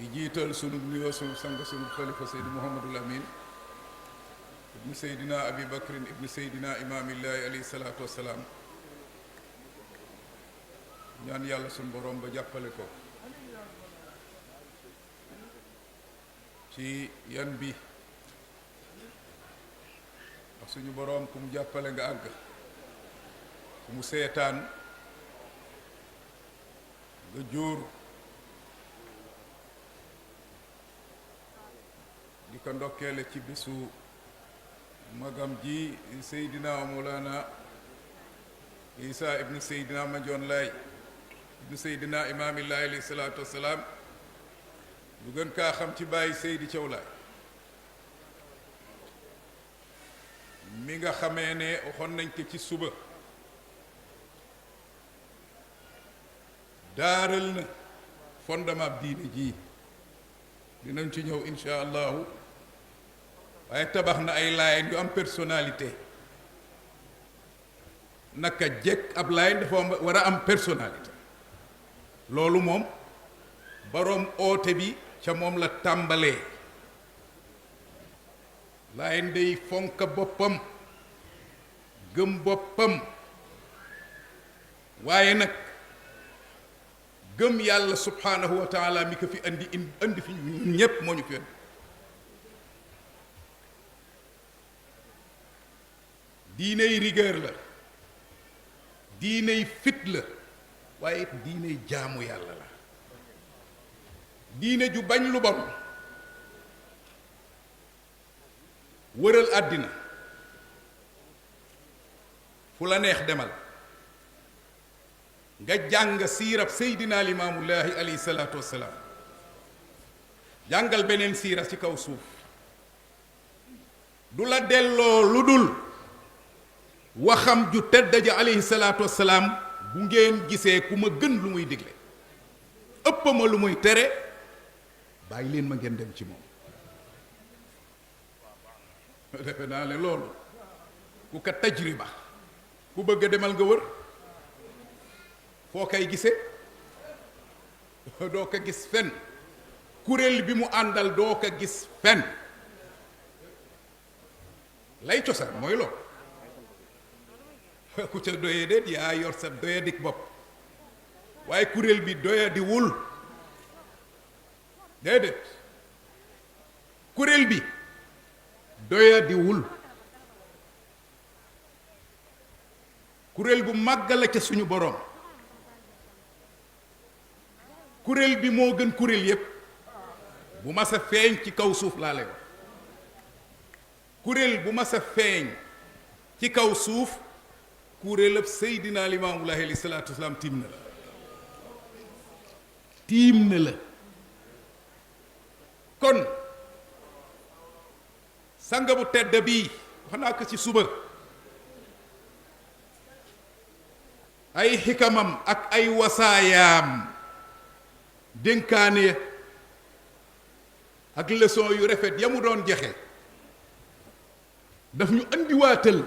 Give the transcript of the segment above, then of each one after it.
di jiital sunu nuyoo sunu sang sunu xalifa Seydi Mouhamadul Amin ibnu Seydina Abi Bakrin ibnu Seydina imaamillahi alayhi salaatu wassalaam ñaan yàlla sunu borom ba jàppale ko ci yan bi wax suñu borom ku mu jàppale nga àgg ku mu seetaan nga jóor di ko ndokkeele ci bisu magam ji Seydina Mawlana Isa ibnu Seydina Mandione Laye ibnu Seydina imaamillahi alayhi salaatu wassalaam lu gën kaa xam ci bàyyi Seydi Thiaw Laye mi nga xamee ne waxoon nañ ko ci suba daaral na fondement diine jii dinañ ci ñëw insha allahu waaye tabax na ay Laayeen yu am personnalité naka jekk ab Laayeen dafa war a am personnalité loolu moom boroom oote bi ca moom la tàmbalee Laayeen day fonk boppam gëm boppam waaye nag gëm yàlla subhaanahu wa taala mi ko fi indi fi ñun ñépp moo ñu fi indi diiney rigueur la diiney fit la waaye it diiney jaamu yàlla la diine ju bañ lu bon wëral àddina fu la neex demal nga jàng siirab seydina limaamullahi alayhi salaatu wassalaam jàngal beneen siira ci kaw suuf du la delloo lu dul waxam ju tedd ja alayhi salaatu wassalaam bu ngeen gisee ku ma gën lu muy digle ëpp ma lu muy tere bàyyi leen ma ngeen dem ci moom defe naa ne loolu ku ko tajriba ku bëgg a demal nga wër foo koy gisee doo ko gis fenn kuréel bi mu àndal doo ko gis fenn lay cosaan mooy loolu ku ca doyee déet yaa yor sa doyadik bopp waaye kuréel bi doyadiwul déedéet kuréel bi doyadiwul kuréel bu màgg la ca suñu boroom kuréel bi moo gën kuréel yépp bu mas a feeñ ci kaw suuf laa lay wax kuréel bu mas a feeñ ci kaw suuf kuréelab Seydina Limaamullaahi alayhi salaatu wasalaam tiim na la kon sanga bu tedd bii wax naa ko ci suba ay xikamam ak ay wasaayaam dénkaane ak leçon yu rafet ya mu doon joxe daf ñu andiwaatal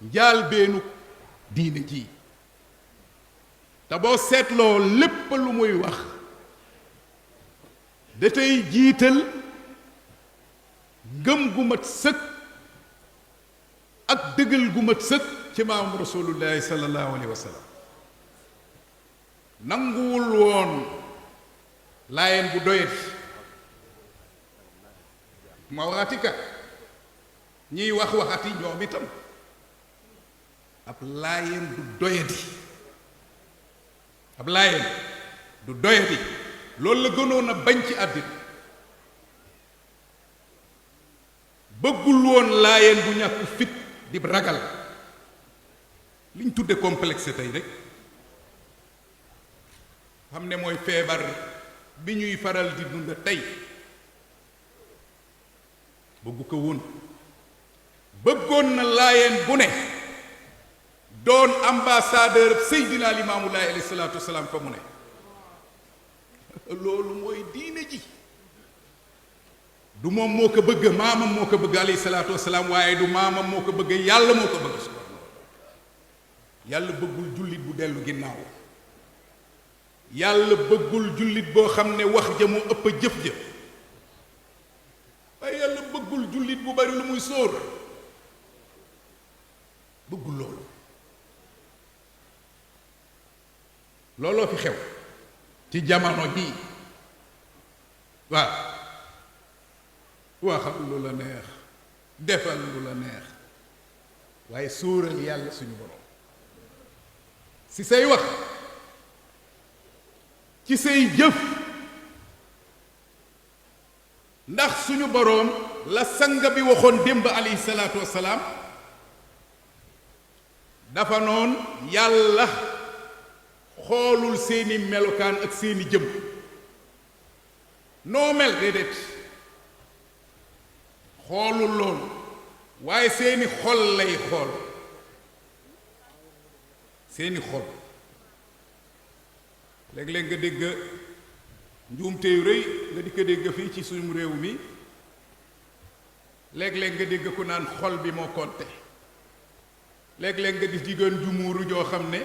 njaal beenu diine ji te boo seetloo lépp lu muy wax da tey jiital ngëm gu mat sëkk ak dëggal gu mat sëkk ci maam rasulullahi sallallahu alayhi wa sallam nanguwul woon Laayeen bu doyet ma waxati kat ñiy wax waxati ñoom itam ab Laayeen du doyati ab Laayeen du doyati loolu la gënoon a bañ ci àddina bëggul woon Laayeen bu ñàkk fit di ragal liñ tudde complexe tey rek xam ne mooy feebar bi ñuy faral di dund tey bëggu ko woon bëggoon na Laayeen bu ne doon ambassadeur Seydina Limaamullaahi alayhi salaatu wasalaam fa mu ne loolu mooy diine ji du moom moo ko bëgg maamam moo ko bëgg alayhi salaatu wasalaam waaye du maamam moo ko bëgg yàlla moo ko bëgg subhaanahu yàlla bëggul jullit bu dellu ginnaaw yàlla bëggul jullit boo xam ne wax ja mu ëpp jëf ja waaye yàlla bëggul jullit bu bari lu muy sóor bëggul loolu looloo fi xew ci jamono ji waaw waxal lu la neex defal lu la neex waaye sóoral yàlla suñu borom si say wax ci say jëf ndax suñu boroom la sanga bi waxoon démb alayhi salaatu wassalaam dafa noon yàlla xoolul seeni melokaan ak seeni jëm noo mel déedéet xoolul loolu waaye seeni xol lay xool seeni xol léeg-léeg nga dégg njuumte yu rëy nga di ko dégg fii ci suñu réew mi léeg-léeg nga dégg ku naan xol bi moo konte léeg-léeg nga di jigéen ju muuru joo xam ne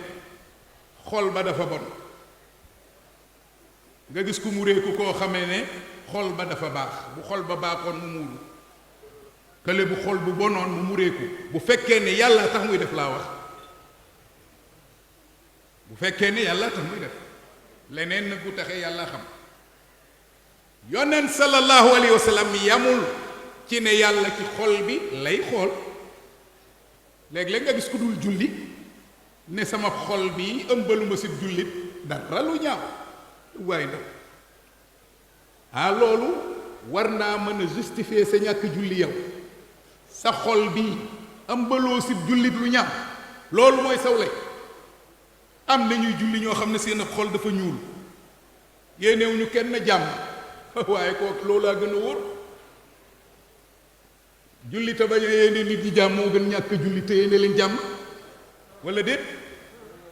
xol ba dafa bon nga gis ku mureeku koo xamee ne xol ba dafa baax bu xol ba baaxoon mu muuru kële bu xol bu bonoon mu mureeku bu fekkee ne yàlla tax muy def laa wax bu fekkee ne yàlla tax muy def leneen nag bu taxee yàlla xam yonent sallallahu alayhi wa sallam yamul ci ne yàlla ci xol bi lay xool léeg-léeg nga gis ku dul julli ne sama xol bi ëmbaluma si jullit dara lu ñaaw waaye ndaw loolu war naa mën a justifier sa ñàkk julli yow sa xol bi ëmbaloo si jullit lu ñaaw loolu mooy sawle am na ñuy julli ñoo xam ne seen xol dafa ñuul yéenew ñu kenn jàmm waaye kooku loolu laa gën a wóor julli te bañ a yéene nit ñi jàmm moo gën ñàkk julli te yéene leen jàmm wala déet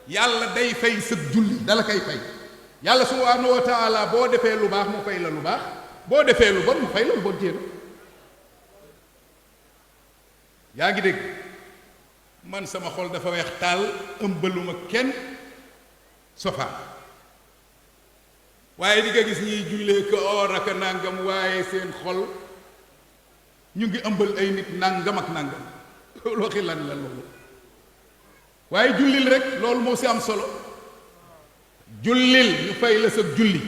yàlla day fay sëg julli dala koy fay yàlla subhaanahu wa taala boo defee lu baax mu fay la lu baax boo defee lu bon mu fay la lu bon téena yaa ngi dégg man sama xol dafa weex taal ëmbaluma kenn sofaan waaye di nga gis ñiy jullee ko or ak nàngam waaye seen xol ñu ngi ëmbal ay nit nàngam ak nàngam loolu waxi lan la loolu waaye jullil rek loolu moo si am solo jullil ñu fay la sa julli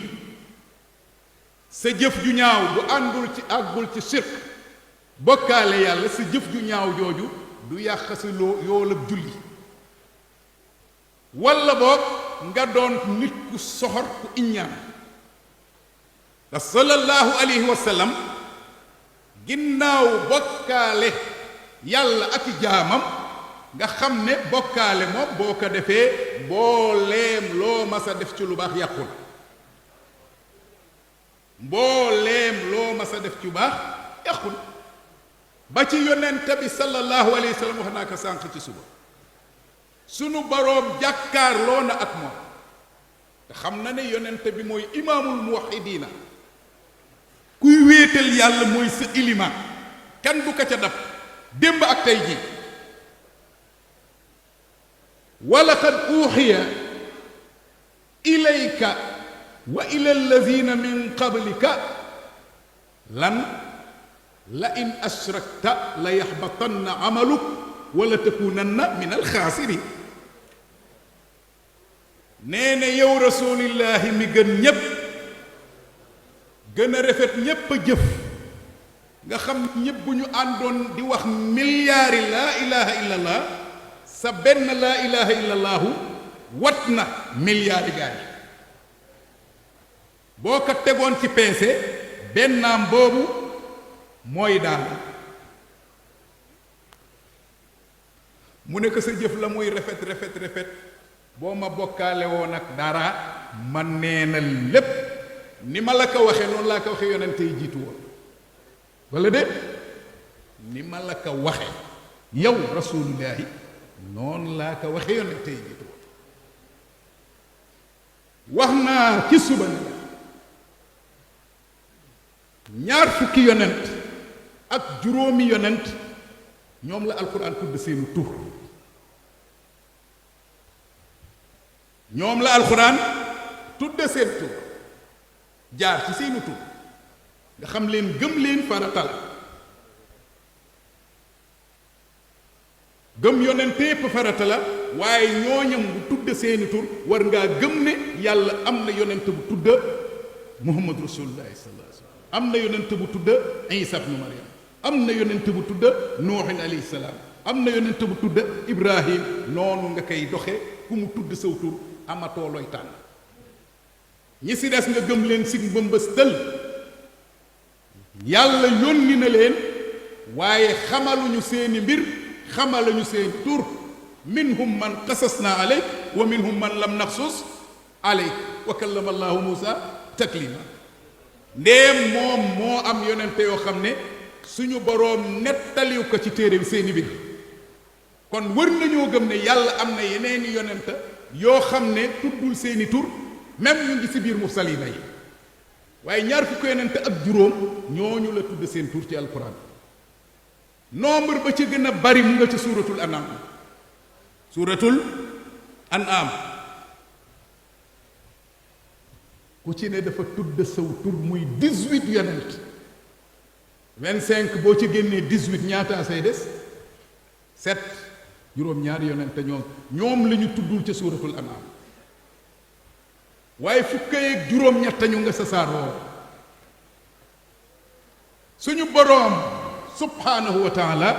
sa jëf ju ñaaw bu àndul ci àggul ci sirk bokkaale yàlla sa jëf ju ñaaw jooju du yàq si loo yoolab julli walla boog nga doon nit ku soxor ku iññaan te sallallahu alayhi wa sallam ginnaaw bokkaale yàlla ak jaamam nga xam ne bokkaale moom boo ko defee mbooleem loo mas a def ci lu baax yàqul mbooleem loo mas a def ci lu baax yàqul ba ci yonent bi sallallahu alayhi wa sallam wax naa ko sànq ci suba sunu boroom jàkkaarloo na ak moom te xam na ne yonent bi mooy imaamul muwahhidiina kuy wéetal yàlla mooy sa ilimaan kan du ko ca dab démb ak tey ji wa laqad uuxiya ilayka wa ila alladina min qablika lan la in ashrakta la yaxbatanna amaluk wala takunanna min alxaasirin nee na yow rasulillahi mi gën ñépp gën a rafet ñépp a jëf nga xam ñépp bu ñu àndoon di wax milliards laa ilaha illallah sa benn laa ilaha illallahu wat na milliards gaay boo ko tegoon ci peese bennaam boobu mooy daan mu ne ko sa jëf la muy rafet rafet rafet boo ma bokkaale woon ak dara man nee na lépp ni ma la ko waxee noonu laa ko waxee yonente yi jiitu woon wala de ni ma la ko waxe yow rasulullahi noonu laa ko waxe yonente yi jiitu wax naa ci suba ne ñaar fukki yonent ak juróomi yonent ñoom la alquran tudd seenu tur ñoom la alquran tudde seen tur jaar ci seeni tur nga xam leen gëm leen farata la gëm yonent yépp farata la waaye ñooñam bu tudde seeni tur war ngaa gëm ne yàlla am na yonent bu tudda muhammad rasulullahi sallallahu alayhi wasallam am na yonent bu tudda isa ibnu maryam am na yonent bu tudda nuuhin alayhi salaam am na yonent bu tudda ibrahim noonu nga koy doxe ku mu tudd saw tur amatoo looy tànn ñi si des nga gëm leen si mbëmbëstal yàlla yónni na leen waaye xamaluñu seeni mbir xamaluñu seeni tur minhum man qasasna aleyk wa minhum man lam naxsus aleyk wa kallama allahu Muusa taklima ndéem moom moo am yonente yoo xam ne suñu boroom nettaliw ko ci téere bi seeni mbir kon wër nañoo gëm ne yàlla am na yeneeni yonent yoo xam ne tuddul seeni tur même ñu ngi ci biir mursalina yi waaye ñaar fukki yonent ak juróom ñooñu la tudd seen tur ci alquran nombre ba ci gën a bari mu nga ci suuratul an'am suuratul an'am ku ci ne dafa tudd saw tur muy 18 yonent 25 boo ci génnee 18 ñaata say des 7 juróom-ñaari yonent ñoom la ñu tuddul ca suuratul an'am waaye fukkeeg juróom-ñett ñu nga sasaaroo suñu boroom subhaanahu wa taala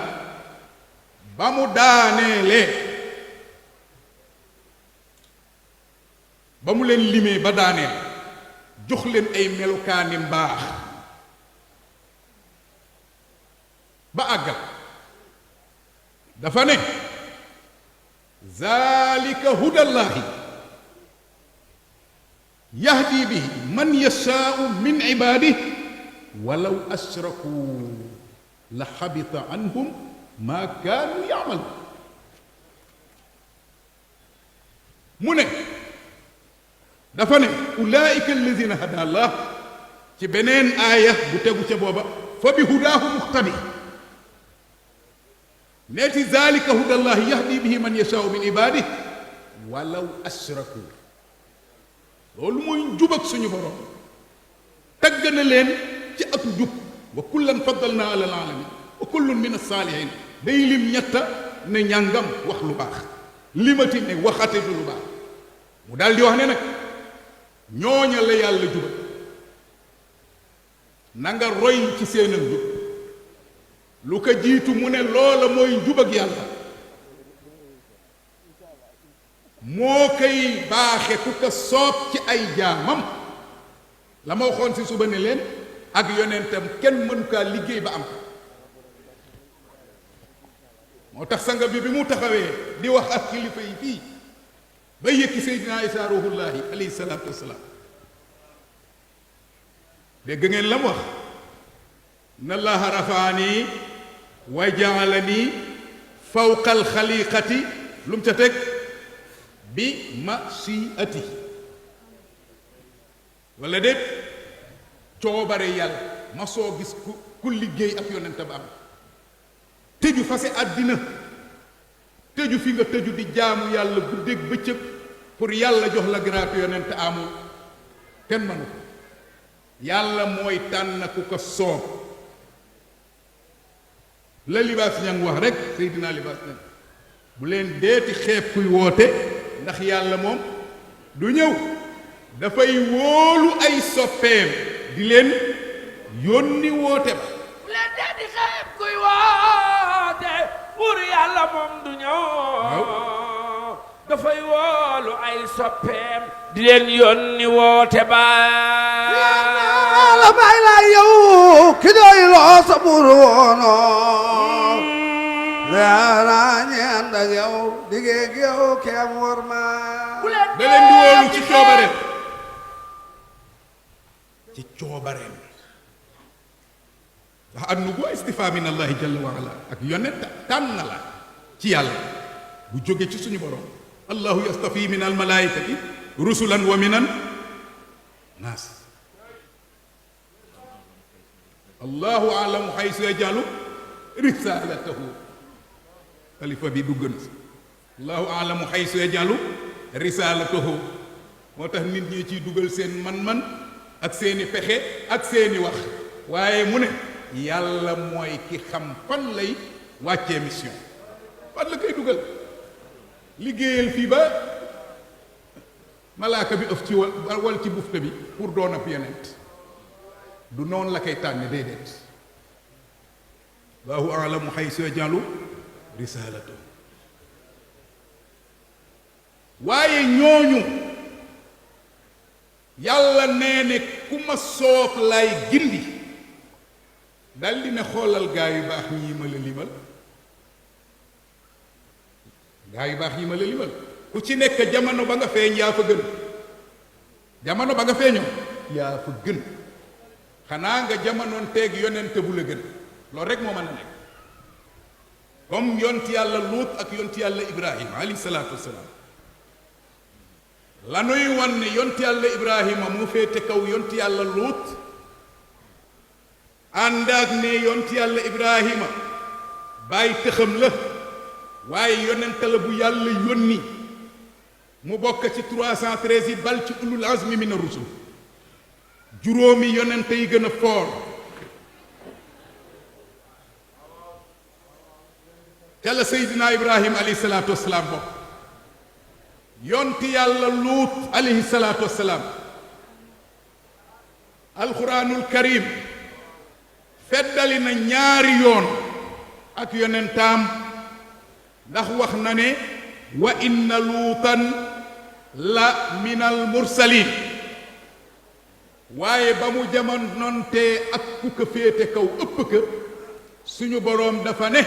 ba mu daaneelee ba mu leen limee ba daaneel jox leen ay melukaani mbaax ba àggal dafa ne zalika hudallahi yahdi bihi man yashaau min ibadihi walaw ashraku la xabita anhum maa kaanu yaamalu mu ne dafa ne ulaika alladina hada allah ci beneen aaya bu tegu ca booba fa bi hudaahu muqtadi neeti zalika hudallahi yahdi bihi man yashaau min ibadihi walaw ashraku loolu mooy njub ak suñu borom tagg na leen ci ak njub wa kullan faddalna ala alamin wa kullun min as-salihin day lim ñetta ne ñàngam wax lu baax limati ne waxate du lu baax mu daal di wax ne nag ñooña la yàlla jubal na nga roy ci seenal njub lu ko jiitu mu ne loola mooy njub ak yàlla moo koy baaxe ku ko soob ci ay jaamam la ma waxoon si suba ne leen ak yonentam kenn mënu kaa liggéey ba am ko moo tax sanga bi mu taxawee di wax ak kilifa yi fii ba yëkki Seydina Isaa ruuhullaahi alayhi salaatu wassalaam dégg ngeen la mu wax na Allaaha rafaani wa jaalani fawqa alxaliqati lu mu ca teg bi mashiati wala déet coobare yàlla ma soo gis ku liggéey ak yonent ba am tëju fase àddina tëju fi nga tëju di jaamu yàlla guddeeg bëccëg pour yàlla jox la grâce yonent amul kenn mënu ko yàlla mooy tànn ku ko soob la libaas ñang wax rek Seydina libaas ñang bu leen deeti xeeb kuy woote ndax yàlla moom du ñëw dafay wóolu ay soppeem di leen yónni woote ba bu leen deeti xeeb kuy woote pour yàlla moom du ñëw dafay wóolu ay soppeem di leen yónni woote ba la bay la yow ki doy loo sa bur woono daana ñeen da yow digéeg yow kem war ma da leen di wóolu ci coobareem ci coobareem ndax ak nubuwa istifaa min allahi jalla wa ala ak yonent tànn la ci yàlla bu jóge ci suñu borom allahu yastafi min almalaikati rusulan wa minan naas allahu alamu xaysu yajalu risalatahu xalifa bi dugg na si allahu alamu xaysu yajalu risalatahu moo tax nit ñi ciy dugal seen man-man ak seeni pexe ak seeni wax waaye mu ne yàlla mooy ki xam fan lay wàccee mission fan la koy dugal liggéeyal fii ba malaaka bi ëf ci wal ci bufte bi pour doon ab yonent du noonu la koy tànne déedéet Allahu a'lamu haysu yaj'alu risalatu waaye ñooñu yàlla nee ne ku ma soob lay gindi dal di ne xoolal gaa yu baax ñii ma la limal gaa yu baax ñii ma la limal ku ci nekk jamono ba nga feeñ yaa fa gën jamono ba nga feeñoo yaa fa gën xanaa nga jamonoon teeg yonente bu la gën loolu rek moo mën a nekk comme yonti yàlla luut ak yonti yàlla ibrahima alayhi salaatu wasalaam lanuy wan ne yonti yàlla ibrahima mu féete kaw yonti yàlla luut ànd ak ne yonti yàlla ibrahima bàyyi tëxam la waaye yonente la bu yàlla yónni mu bokk ci 313 yi bal ci ulul azmi min ar-rusul juróomi yonente yi gën a foor ca la seydina ibrahima alayhi salaatu wasalaam bokk yonti yàlla luut alayhi salaatu wasalaam alquranul karim feddali na ñaari yoon ak yonentaam ndax wax na ne wa inna luutan la min al mursalin waaye ba mu jamonontee ak ku ko féete kaw ëpp ka suñu boroom dafa ne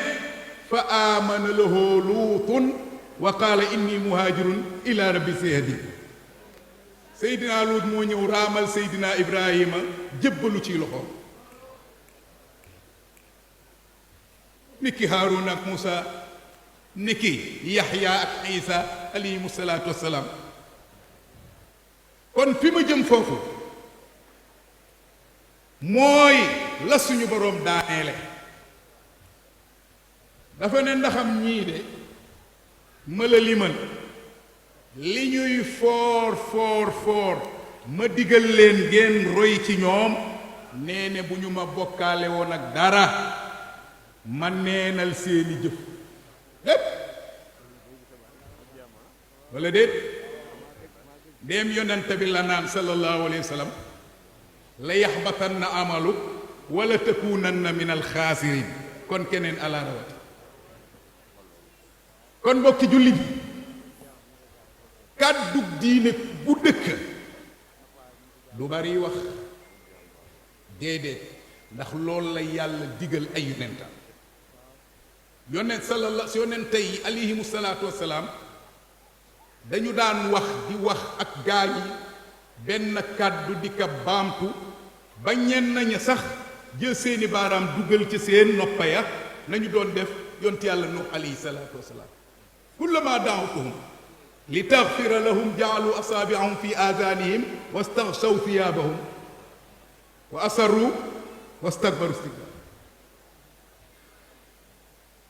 fa aamana lahu luutun wa qaala inni muhaajirun ila rabbi sayahdi seydina luut moo ñëw raamal seydina ibrahima jébbalu ci loxoom niki haaruna ak muusa niki yaxya ak isa alayhimu salaatu wassalaam kon fi ma jëm foofu mooy la suñu boroom daaneele dafa ne ndaxam ñii de ma la limal li ñuy foor foor foor ma digal leen ngeen roy ci ñoom nee ne bu ñu ma bokkaale woon ak dara ma neenal seeni jëf lépp wala déet ndéem yonente bi la naan sallallahu alayhi wa sallam la yaxbatanna amalu wala takunanna min alxaasirin kon keneen ala rawati kon mbokki julli bi kàddug diine bu dëkk du bari wax déedéet ndax loolu la yàlla digal ay yonentam yonent sallallahu yonente yi alayhimu salaatu wassalaam dañu daan wax di wax ak gaa yi benn kàddu di ka baamtu ba ñenn ña sax jël seeni baaraam dugal ci seen noppa ya nañu doon def yonent yàlla nuux alayhi salaatu wassalaam kullama daawtuhum li taxfira lahum jaalu asaabiahum fi aadanihim wastaxsaw thiyaabahum wa asarru wastakbaru istikbaar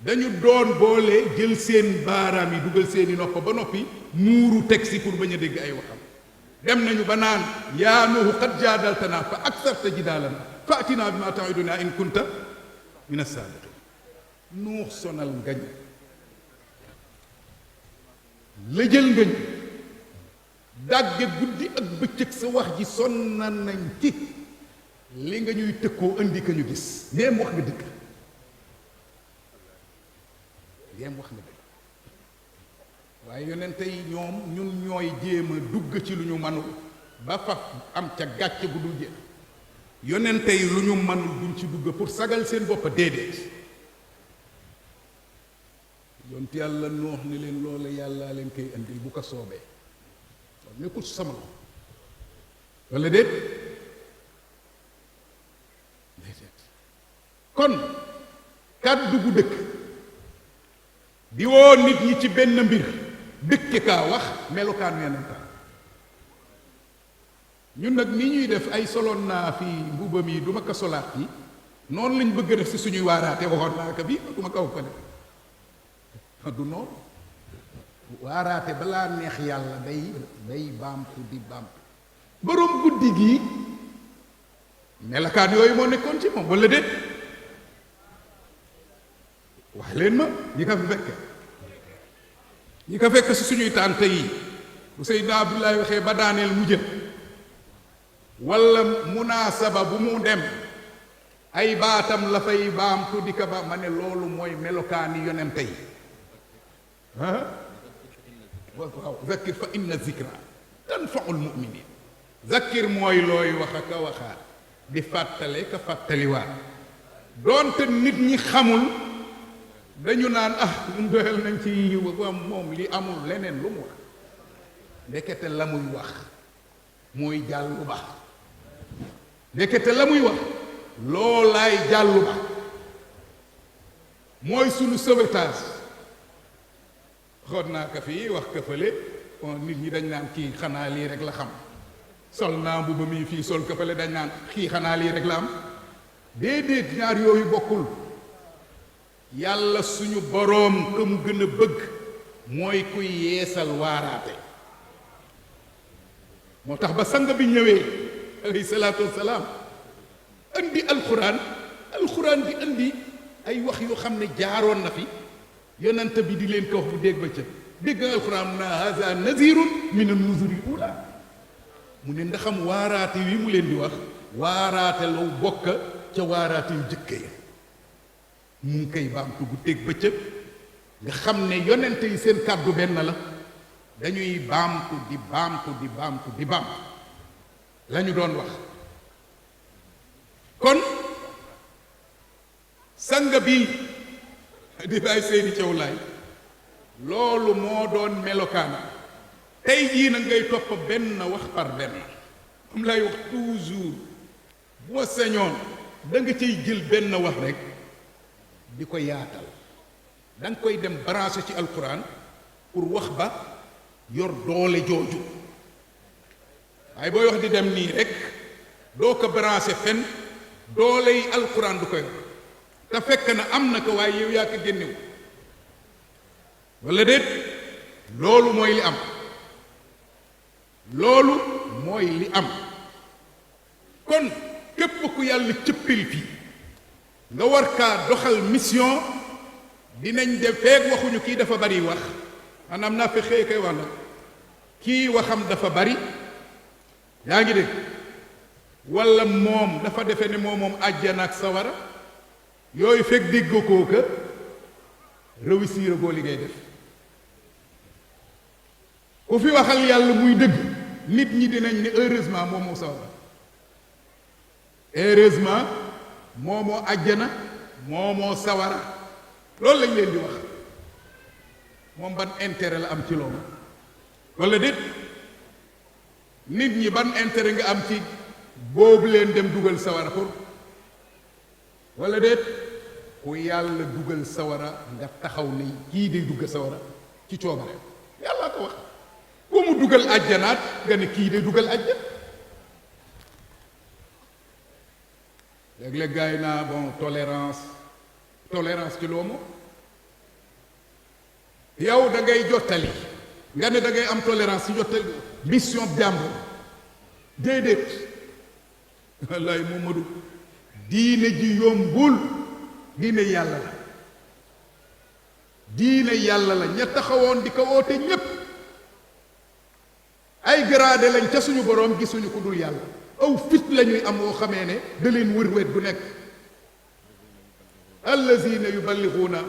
dañu doon boole jël seen baaraam yi dugal seeni noppa ba noppi muuru teg si pour bañ a dégg ay waxam dem nañu ba naan yaa nuuhu qad jaadaltanaa fa aksarta jidaalanaa faatinaa bimaa taidunaa in kunta min as-saadiqiin nuux sonal ngañ la jël ngañ dàgge guddi ak bëccëg sa wax ji sonna nañ ci li nga ñuy tëkkoo indi ka ñu gis ndéem wax nga dëgg ndéem wax nga dëgg waaye yonente yi ñoom ñun ñooy jéem a dugg ci lu ñu manul ba faf am ca gàcce bu dul jeex yonente yi lu ñu manul duñ ci dugg pour sagal seen boppa déedéet yonent yàlla noox ni leen loola yàlla leen koy andil bu ko soobee loolu nekkul sama loxo wala déet kon kàddu gu dëkk di woo nit ñi ci benn mbir dëkke kaa wax melokaanu yonentam ñun nag ni ñuy def ay soloon naa fii mbubam yi du ma ko solaat yi noonu lañ bëgg def si suñuy waaraate waxoon naa ko bi du ma kaw ko def du noonu waaraate balaa neex yàlla day baamtu di baamtu boroom guddi gi melakaan yooyu moo nekkoon ci moom walla déet wax leen ma ñi ko fi fekke ñi ko fekk si suñuy tànte yi bu Seydina Abdoulaye waxee ba daaneel mu jëm walla munaasaba bu mu dem ay baatam la fay baamtu di ko ba ma ne loolu mooy melokaani yonente yi waaw zakkir fa inna zikra tanfaul muminin zakkir mooy looy wax ak a waxaat di fàttale ka fàttaliwaat doonte nit ñi xamul dañu naan ñun doyal nañ ci moom li amul leneen lu mu wax ndekete la muy wax mooy jàllu ba ndekete la muy wax loolaay jàllu ba mooy sunu sauvetage xoot naa ko fii wax ko fële bon nit ñi dañ naan kii xanaa lii rek la xam sol naa mbubb mi fii sol ko fële dañ naan kii xanaa lii rek la am déedéet ñaar yooyu bokkul yàlla suñu boroom ka mu gën a bëgg mooy kuy yeesal waaraate moo tax ba sang bi ñëwee alayhi salaatu wassalaam andi alxuraan di andi ay wax yoo xam ne jaaroon na fi yonent bi di leen ko wax bu dégg ba ca dégg nga alxuraan na haza nazirun min an-nuzuri ula mu ne ndaxam waaraate wi mu leen di wax waaraate law bokk ca waaraate yu jëkke ya mu ngi koy baamtu bu dégg ba ca nga xam ne yonent yi seen kàddu benn la dañuy baamtu di baamtu di baamtu di baamtu la ñu doon wax kon sang bi di bàyyi Seydi Thiaw Laye loolu moo doon melokaana tey jii na ngay topp benn wax par benn moom lay wax toujours boo sañoon da nga ciy jël benn wax rek di ko yaatal da nga koy dem branché ci alquran pour wax ba yor doole jooju waaye booy wax di dem nii rek doo ko branché fen doole yi alquran du ko yor te fekk na am na ko waaye yow yaa ko génnewu walla déet loolu mooy li am loolu mooy li am kon képp ku yàlla cëppil fii nga war kaa doxal mission dinañ def feeg waxuñu kii dafa bari wax maanaam naa fexee koy wax la kii waxam dafa bari yaa ngi dégg walla moom dafa defe ne moom àjjana ak sawara yooyu fekk dégg koo ka réussir boo liggéey def ku fi waxal yàlla muy dëgg nit ñi dinañ ne heureusement moom moo sawara heureusement moo moo àjjana moo moo sawara loolu lañ leen di wax moom ban intérêt la am ci loolu walla déet nit ñi ban intérêt nga am ci boobu leen dem dugal sawara pour walla déet ku yàlla dugal sawara nga taxaw ne kii day dugg sawara ci coobare yàlla ko wax ku mu dugal àjjanaat nga ne kii day dugal àjjan léeg-léeg gars yi naa bon tolérance ci loo moom yow da ngay jottali nga ne da ngay am tolérance ci jottali mission jàmbur déedéet wallaay Momadou diine ji yombul diine yàlla la diine yàlla la ña taxawoon di ko woote ñépp ay gradé lañ ca suñu boroom gisuñu ku dul yàlla aw fit lañuy am woo xamee ne da leen wër wet bu nekk allazina yuballighuuna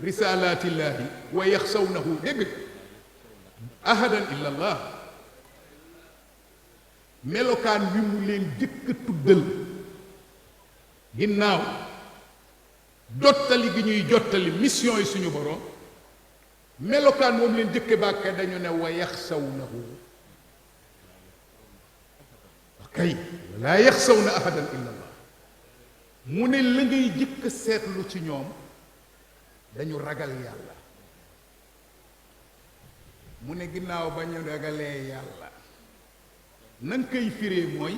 risalatillahi wa yaxsawnahu dégg ahadan illa allah melokaan wi mu leen jëkk tuddal ginnaaw jottali gi ñuy jottali mission yi suñu boroom melokaan moom leen jëkke bàkke dañu ne wa yaxsawnahu kay laa yaxsawna ahadan illa allah mu ne la ngay jëkk seetlu ci ñoom dañu ragal yàlla mu ne ginnaaw ba ñu ragalee yàlla na nga koy firee mooy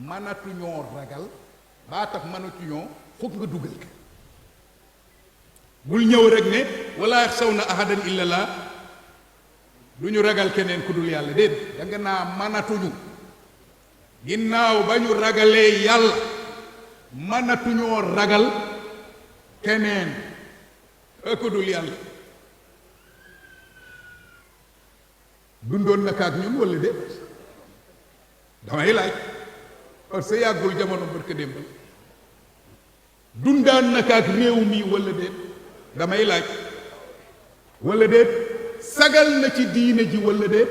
mënatuñoo ragal baa tax mënatuñoo foog nga dugal ko bul ñëw rek ne wala yaxsawna ahadan illa allah du ñu ragal keneen ku dul yàlla déet da nga naa mënatuñu ginnaaw ba ñu ragalee yàlla mënatuñoo ragal keneen ku dul yàlla dundoon naka ak ñun walla déet damay laaj parce que yàggul jamono barka démbal dundaan naka ak réew mi walla déet damay laaj walla déet sagal na ci diine ji walla déet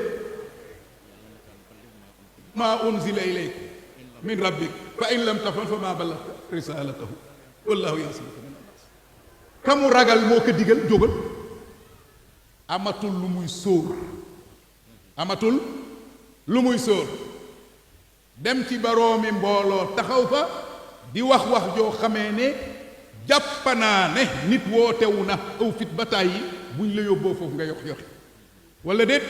maa unzila ilayk min rabbik fa in lam tafal fa maa ballagta risalatahu wallahu yasimuka min annas kamu ragal moo ko digal jógal amatul lu muy sóor amatul lu muy sóor dem ci baroomi mbooloo taxaw fa di wax joo xamee ne jàpp naa ne nit wootewu na aw fit ba tàyyi buñ la yóbboo foofu nga yox yoxi walla déet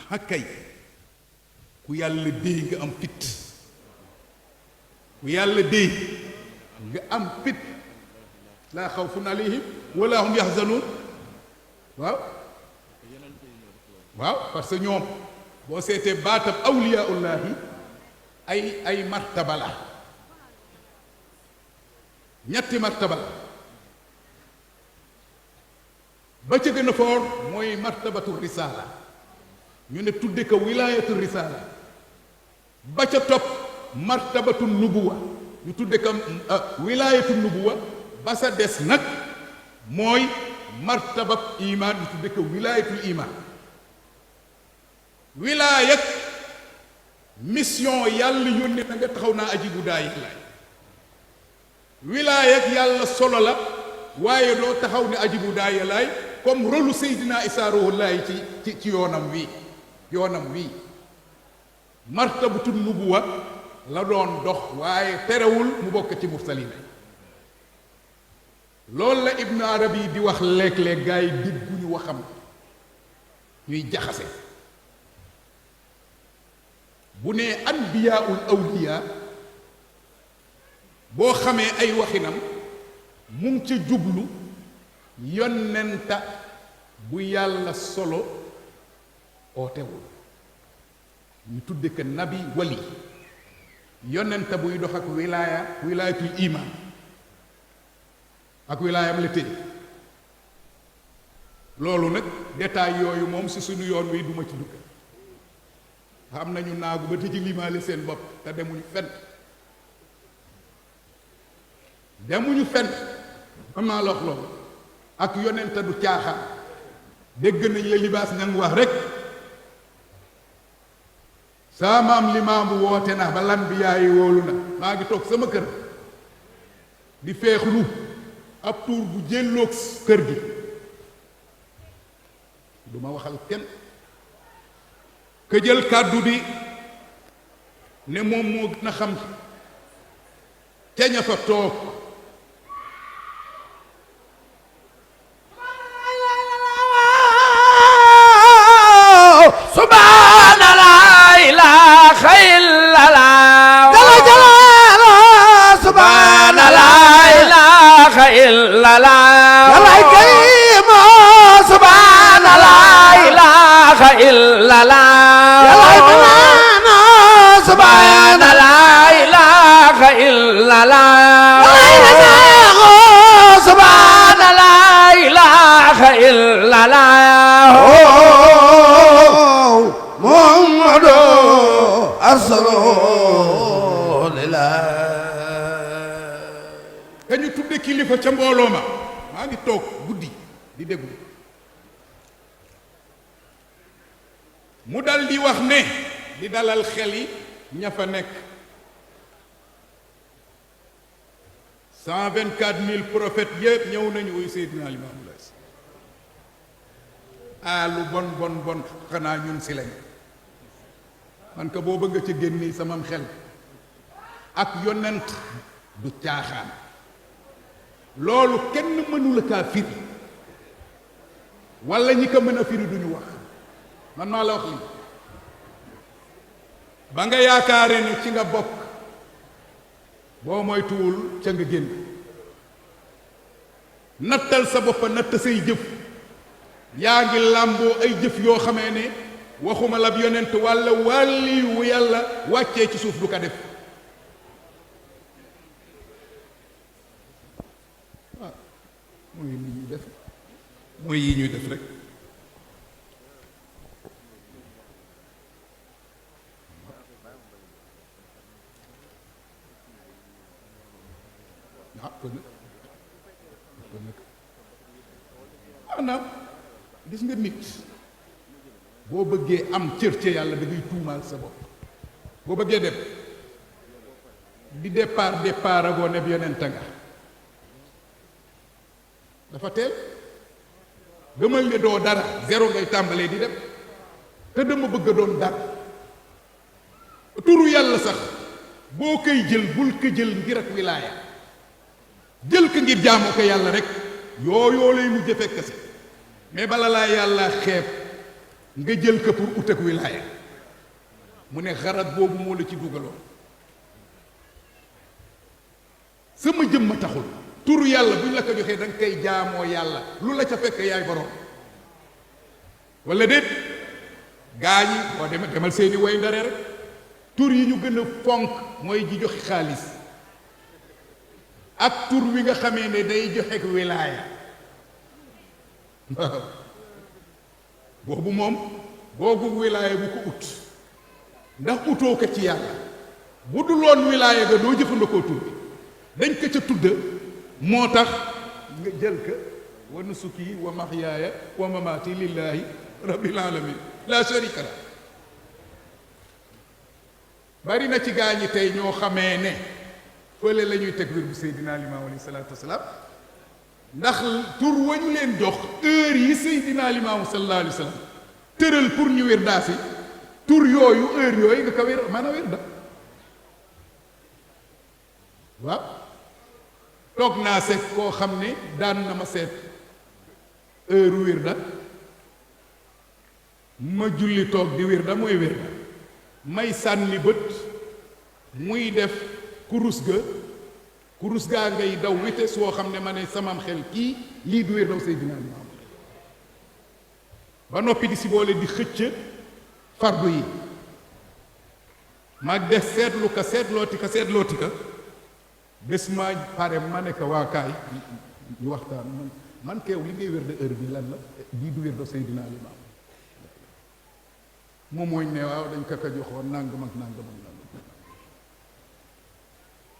xakkay ku yàlla déy nga am fit ku yàlla déy nga am fit laa xawfun alayhim wala hum yaxzanuun waaw parce que ñoom boo seetee baatab awliyaullahi ay martaba la ñetti martaba la ba ca gën a foor mooy martabatu risaala ñu ne tudde ko wilaayatu risaala ba ca topp martabatu nubuwa ñu tudde ko wilaayatu nubuwa ba sa des nag mooy martabab iman ñu tudde ko wilaayatul iman wilaayak mission yàlla yónne na nga taxaw naa ajibu daa yàlla wilaayak yàlla solo la waaye doo taxaw ne ajibu daa yàllaay comme rôlu Seydina Isaa ruhullaahi ci yoonam wii martabatu nubuwa la doon dox waaye terewul mu bokk ci mursalina loolu la Ibnu Arabi di wax léeg-léeg gaa yi dégguñu waxam ñuy jaxase bu nee anbiyaaul awliyaa boo xamee ay waxinam mu ngi ca jublu yonenta bu yàlla solo ootewul ñu tudde ko nabi wali yonenta buy dox ak wilaayatul iman ak wilaayam la téye loolu nag détail yooyu moom si suñu yoon wi duma ci dugg xam nañu naagu ba te ci limaale seen bopp te demuñu fenn xam naa la wax loolu ak yonente du caaxaan dégg nañ la libaas ña ngi wax rek saa maam limaam woote na ba lan bi yaay wóolu na maa ngi toog sama kër di feexlu ab tuur bu jëlloog kër gi du ma waxal kenn ka jël kàddu bi ne moom moo gën a xam ca ña fa toog subhanallah ilaha illallah jalla jalalu subhanallah ilaha illallah yalla karim subhanallah ilaha illallah yalla manana subhanallah ilaha illallah yalla subhanallah ilaha illallah muhammadu rasulullah dañu tudde kilifa ca mbooloo ma maa ngi toog guddi di déglu mu dal di wax ne di dalal xel yi ña fa nekk 124 000 prophètes yëpp ñëw nañu wuy Seydina Limaamu Laay lu bon xanaa ñun si lañ man ko boo bëgg ca génni samam xel ak yonent du caaxaan loolu kenn mënula kaa firi walla ñi ko mën a firi duñu wax man maa la wax lii ba nga yaakaare ne ci nga bokk boo moytuwul ca nga génn nattal sa bopp natt say jëf yaa ngi làmboo ay jëf yoo xamee ne waxuma la yonent walla wàlli wu yàlla wàccee ci suuf du ko def waaw mooy li ñuy def mooy yi ñuy def rek maanaam gis nga nit boo bëggee am cër ca yàlla da ngay tuumaal sa bopp boo bëggee dem di départ agoo neb yonent nga dafa teel gëmal ne doo dara zéro ngay tàmbalee di dem te dama bëgg a doon dara turu yàlla sax boo koy jël bul ko jël ngir ak wilaaya jël ko ngir jaamoo ko yàlla rek yooyoo lay mujj fekk si mais bala laa yàlla xeeb nga jël ko pour ut ak wilaaya mu ne xarat boobu moo la ci dugaloon sama jëmm ma taxul turu yàlla buñ la ko joxee da nga koy jaamoo yàlla lu la ca fekk yaay borom wala déet gaa ñi boo demal seeni way ndare rek tur yi ñu gën a fonk mooy ji joxe xaalis ak tur wi nga xamee ne day joxe wilaaya waaw boobu moom boobu wilaaya bu ko ut ndax utoo ko ci yàlla bu dul woon wilaaya ga doo jëfandikoo tur bi dañ ko ca tudd moo tax nga jël ko wa nusuki wa mahyaaya wa mamaati lillahi rabbil alamin la sharika la bari na ci gaa ñi tey ñoo xamee ne fële la ñuy teg wir bu Seydina Limaamu alayhi salaatu wasalaam ndax tur wa ñu leen jox heure yi Seydina Limaamu sallallahu alayhi wa sallam tëral pour ñu wér daasi tur yooyu heure yooyu nga ko wér mën a wér da waaw toog naa seet koo xam ne daan na ma seet heure wér da ma julli toog di wér da mooy wér da may sànni bët muy def kurus gaa ngay daw vitesse woo xam ne ma ne samam xel kii lii du wér daw Seydina Limaamu ba noppi di si boole di xëcc fardu yi ma def seetlu ka seetlooti ka bés ma pare ma ne ko waa kaay ñu waxtaan man keew li ngay wér de heure bi lan la lii du wér daw Seydina Limaamu moom mooy ne waaw dañ ko joxoon nangam ak nangam ak nangam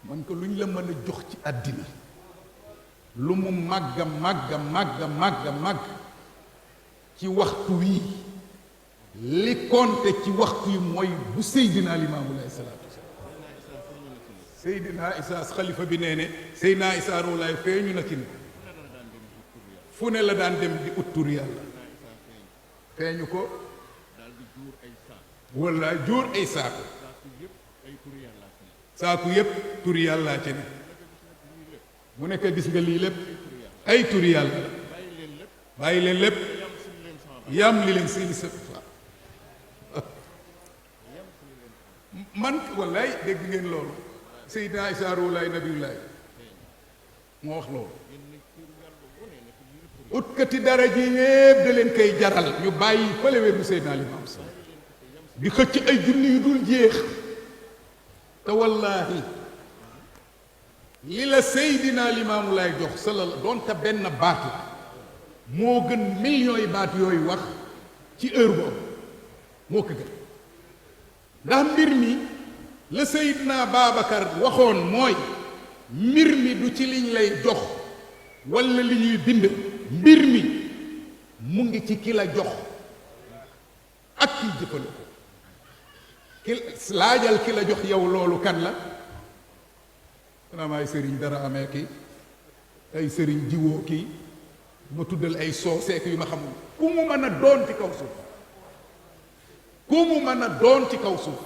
man ko lu ñu la mën a jox ci àddina lu mu màgg ci waxtu wii li konte ci waxtu yi mooy bu Seydina Limaamu alayhi salaatu wasalaam Seydina Isaa xalifa bi nee ne Seydina Isaa Roolaay feeñu na ci ne fu ne la daan dem di ut tur yàlla feeñu ko walla jóor ay saako saaku yépp tur yàllaa ci ne mu nekk gis nga lii lépp ay tur yàlla bàyyi leen lépp yam li leen seeni sëpp fa man wallaay dégg ngeen loolu Seydina Isaa Roolaay nabiyullaay moo wax loolu utkati dara ji yépp da leen koy jaral ñu bàyyi fële wér bu Seydina Limaamu di xëcc ay junni yu dul jeex te wallaahi li la Seydina Limaamu lay jox salal doonte benn baat la moo gën millions yi baat yooyu wax ci heure boobu moo ko gën ndax mbir mi la Seydina Babacar waxoon mooy mbir mi du ci liñ lay jox walla li ñuy bind mbir mi mu ngi ci ki la jox ak kiy jëfandikoo laajal ki la jox yow loolu kan la xanaa ay sëriñ dara amee kii ay sëriñ jiwoo kii ma tuddal ay sooseek yu ma xamul ku mu mën a doon ci kaw suuf ku mu mën a doon ci kaw suuf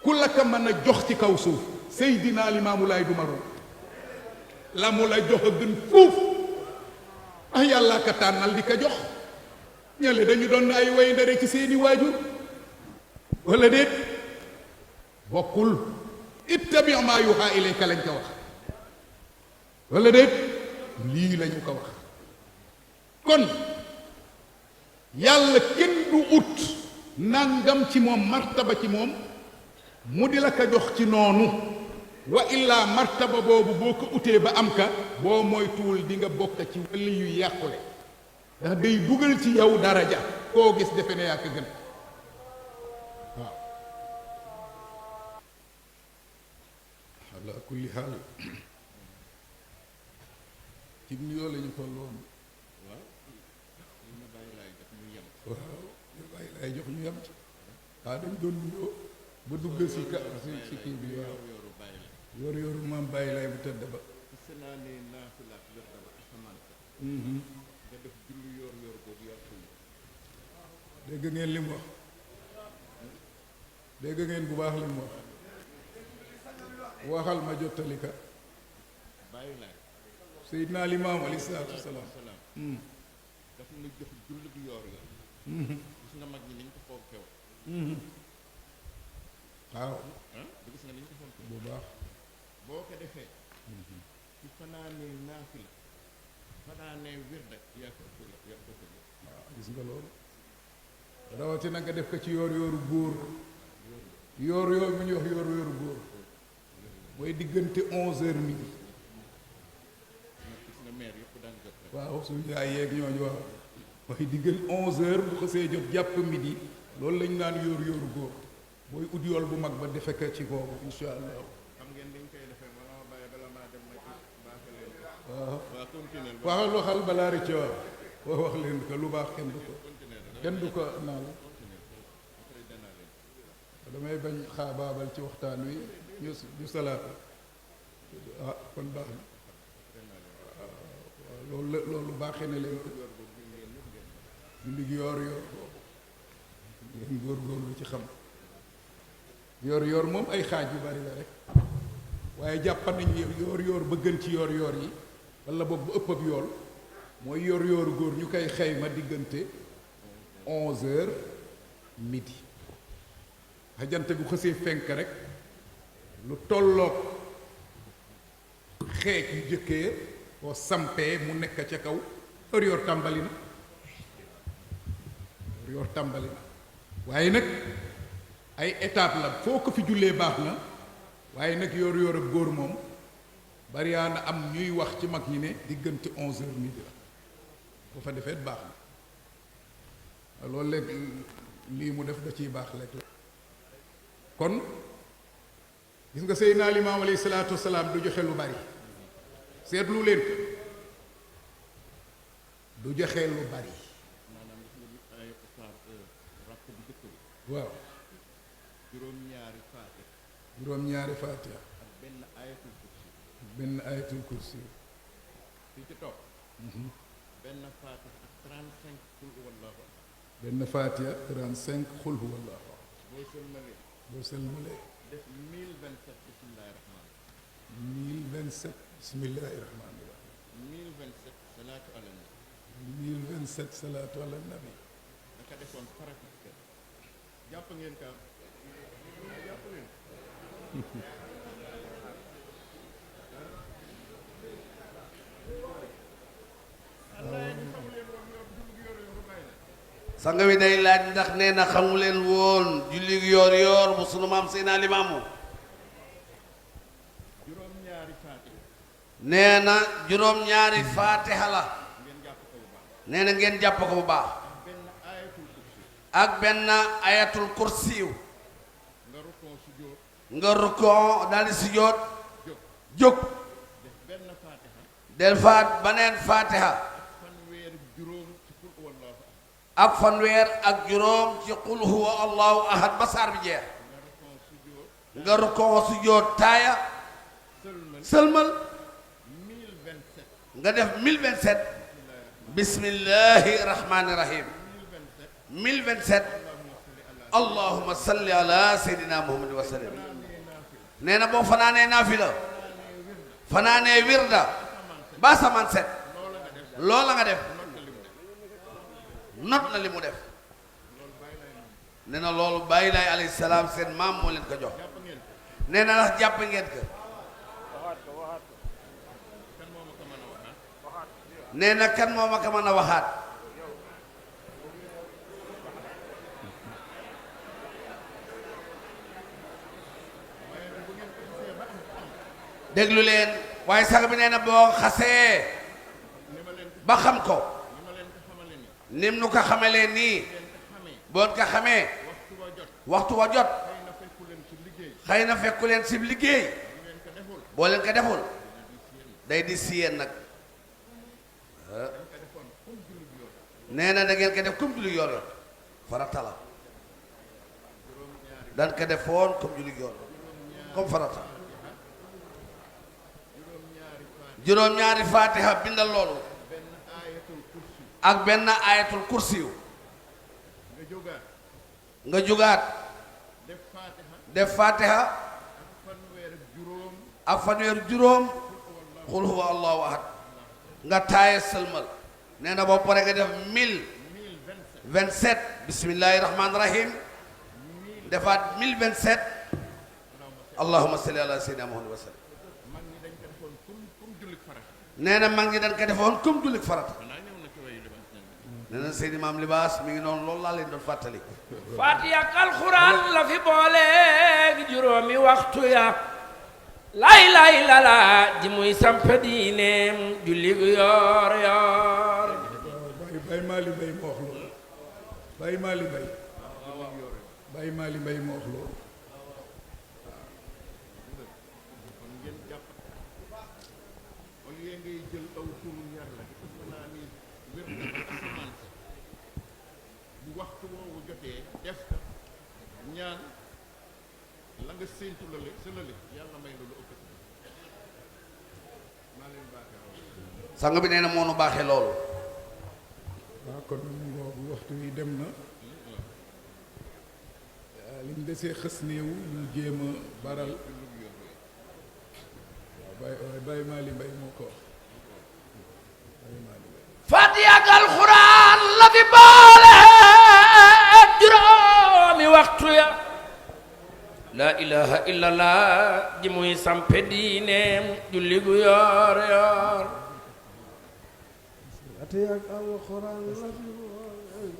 ku la ka mën a jox ci kaw suuf Seydina Limaamu Laay du ma doon la mu la jox a gën fuuf ah yàlla ka tànnal di ko jox ñële dañu doon ay way ndare ci seeni waajur wala déet bokkul ittabi maa yuuhaa ilayka lañ ko wax wala déet lii lañu ko wax kon yàlla kenn du ut nangam ci moom martaba ci moom mu di la ko jox ci noonu wa illaa martaba boobu boo ko utee ba am ka boo moytuwul di nga bokk ci wàlli yu yàqule ndax day dugal ci yow daraja koo gis defe ne yaa ko gën waaw ala kulli xaal ci nuyoo la ñu tolloon waaw ñu bàyyi laay jox ñu yem ci waaw dañ doon nuyoo ba dugg si ka si kii bi waaw yor yoru maam bàyyi laay bu tëdd ba dégg ngeen li mu wax dégg ngeen bu baax li mu wax waxal ma jottali ka Seydina Limaamu alayhi salaatu wasalaam daf na jox julli bi yoor yoor gis nga mag ñi niñ ko fonke woon waaw gis nga niñ ko fonke bu baax boo ko defee ci fanaanee naafila fanaanee wirda yaa ko waaw gis nga loolu rawatina nga def ko ci yoor yooru góor yoor yoor mu ñuy wax yoor yooru góor mooy diggante 11h midi gis nga maire yëpp daan jot rek waaw suñu yaay yeeg ñooñu waaw mooy diggante 11h bu xasee jot jàpp midi loolu lañu naan yoor yooru góor booy ut yool bu mag ba defe ko ci boobu insha allah xam ngeen niñ koy defee wala ma bàyyi bala maa dem ma ci baaxe leen ko waaw waa continuer waxal balaa rëcc waaw wax leen ko lu baax kenn du ko naal damay bañ xaabaabal ci waxtaan wi ñu salaatu ah kon baax na waaw loolu baaxee na leen ko julli gi yoor yoor ngeen góorgóorlu ci xam yoor yoor moom ay xaaj yu bari la rek waaye jàpp nañ yoor yoor ba gën ci yoor yoor yi wala boog bu ëpp ab yool mooy yoor yooru góor ñu koy xayma diggante 11h midi xajante bu xësee fenk rek lu tolloog xeej yu jëkkee boo sampee mu nekk ca kaw yoor tàmbali na yoor tàmbali na waaye nag ay étape la foo ko fi jullee baax na waaye nag yoor yoor ak góor moom bariyaa na am ñuy wax ci mag ñi ne diggante 11h midi la boo fa defee baax na loolu léegi lii mu def da ciy baax lekk la kon gis nga Seydina Limaam alayhi salaatu wasalaam du joxe lu bari seetlu leen ko du joxe lu bari maanaam gis nga ay saar ràpp bu jëkk bi waaw juróom-ñaari faatiha ak benn ayatul kursi benn ayatul kursi fii ci topp benn faatiha ak 35 xul wallahu benn faatiha 35 xul huwallahu boo sëlmalee boo sëlmalee def 1027 bismillahi rahmaan 1027 bismillahi rahmaani rahim 1027 salaatu ala nabi 1027 salaatu ala nabi daka defoon pratique jàpp ngeen ka jàpp ngeen sang wi day laaj ndax nee na xamu leen woon julli yoor yoor bu sunu maam Seydina Limaamu juróom-ñaari faatiha nee na juróom-ñaari faatiha la ngeen jàpp ko bu baax nee na ngeen jàpp ko bu baax benn ayatul kursi ak benn ayatul kursiw nga rukkoo sujjóot nga rukkoo daal di sujjóot jóg jóg def benn faatiha del faat baneen faatiha fanweer juróom ci qul huwallahu ahad ak fanweer ak juróom ci qul huwa allahu ahad ba saar bi jeex nga rukkoo sujjóot nga rukkoo sujjóot taaya sëlmal sëlmal 1027 nga def 1027 bismillahi rahmani rahim 1027 allahumma salli ala seydina muhammad wa sallam nee na boo fanaanee naafila fanaanee wirda ba saman set loola nga def not na li mu def nee na loolu bàyyi laay alayhi salaam seen maam moo leen ko jox nee na ndax jàpp ngeen ko nee na kan moo ma ko mën a waxaat déglu leen waaye sax bi nee na boo xasee ba xam ko nim nu ko xamalee nii boon ko xamee waxtu wa jot xëy na fekku leen si liggéey boo leen ko deful day di si yéen nag nee na da ngeen ko def comme julli yor yor farata la dan ko defoon comme julli yor comme farata juróom-ñaari fatiha bindal loolu ak benn ayatul kursiyu nga jugaat def fatiha ak fanweer juróom xul huwa allahu ahad nga taaye sëlmal nee na boo pare nga def 1027 bismillahi rahmaani rahim defaat 1027 allahumma salli ala sayyidina muhammad wa sallam nee na mag ñi dañ ko defoon comme jullit farata nee na Seydi Maam Libaas mi ngi noonu loolu laa leen doon fàttali Faatiha ak alxuraan la fi booleeg juróomi waxtu ya lay lala ji muy samp diineem julli gu yoor yoor bay maali bay ma wax loolu bay maali bay bay maali bay ma wax loolu waxtu woowu jotee def ka ñaan la nga séentu la sa lële yàlla may loolu ëpp maa leen baaxee sang bi nee na moo nu baaxee loolu waaw kon ngoogu waxtu wi dem na liñ desee xës néew ñu jéem a baral waaw bay maali mbay moo ko wax bay maali mbay Faatiha ak alxuraan la fi booleeg juróomi waxtu ya laa ilaha illallah ji muy samp diineem julli gu yoor yoor Faatiha ak alxuraan la fi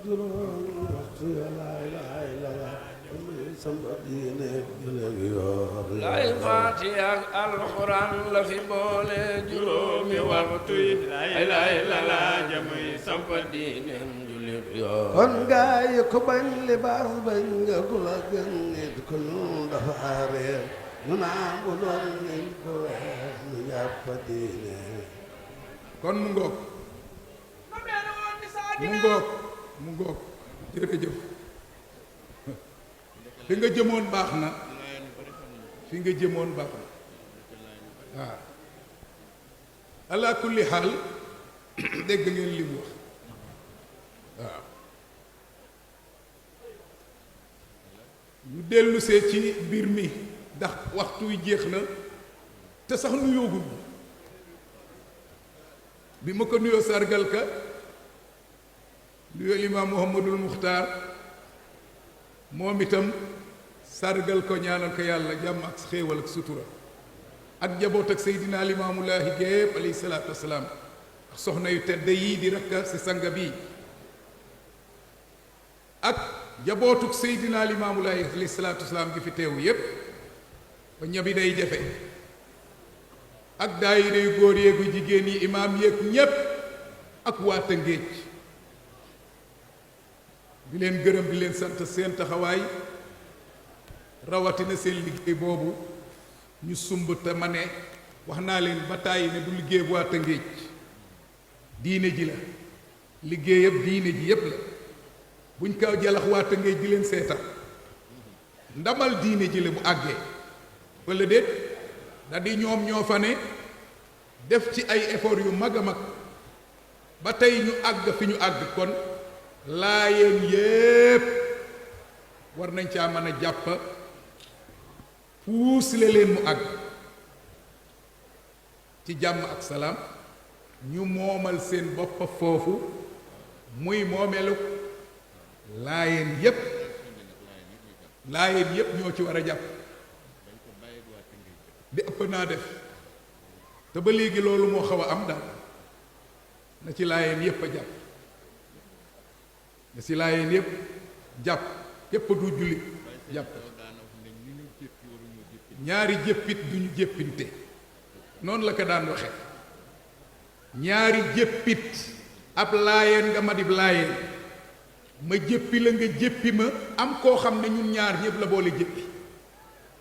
juróomi waxtu ya laa ilaha illallah ji muy samp diineem julli gu yoor lay Faatiha ak alxuraan la fi boole juróomi waxtu yi laa ilaha illallah ji muy samp diineem julli gu yoor kon gaay ko bañ libaas bañ nga ku la gën nit ku ñu dafa réer ñu naan bu doon nit ko wees ñu jàpp diine kon mu ngoog jërëjëf fi nga jëmoon baax na fi nga jëmoon baax na waaw ala kulli xaal dégg ngeen li mu wax waaw ñu dellusee ci mbir mi ndax waxtu wi jeex na te sax nu yóogul bi ma ko nuyoo sargal ka nuyoo imaam Muhammadul Muxtaar moom itam sargal ko ñaanal ko yàlla jàmm ak xéewal ak sutura ak jaboot ak Seydina Limaamulaahi gépp alayhi salaatu wasalaam ak soxna yu tedd yii di rakka si sanga bii ak jabootuk Seydina Limaamulaahi alayhi salaatu wasalaam gi fi teew yépp ba ñabi day jafe ak daayira yu góor yeegu jigéen yi imaam yeeg ñépp ak waa Tëngéej di leen gërëm di leen sant seen taxawaay rawatina seen liggéey boobu ñu sumb te ma ne wax naa leen ba tàyyi ne du liggéey bu waa Tëngéej diine ji la liggéey yëpp diine ji yëpp la buñ ko jalax waa Tëngéej di leen seetaan ndamal diine ji la bu àggee walla déet da di ñoom ñoo fa ne def ci ay effort yu mag a mag ba tey ñu àgg fi ñu àgg kon laayeen yépp war nañ caa mën a jàpp puusle leen mu àgg ci jàmm ak salaam ñu moomal seen bopp foofu muy moomeelu laayeen yépp ñoo ci war a jàpp di ëpp naa def te ba léegi loolu moo xaw a am daal na ci laayeen yépp a jàpp na ci laayeen yépp jàpp yépp du jullit jàpp ñaari jéppit duñu jéppinte noonu la ko daan waxe ñaari jéppit ab laayeen nga ma dib laayeen ma jéppi la nga jéppi ma am koo xam ne ñun ñaar ñëpp la boole jéppi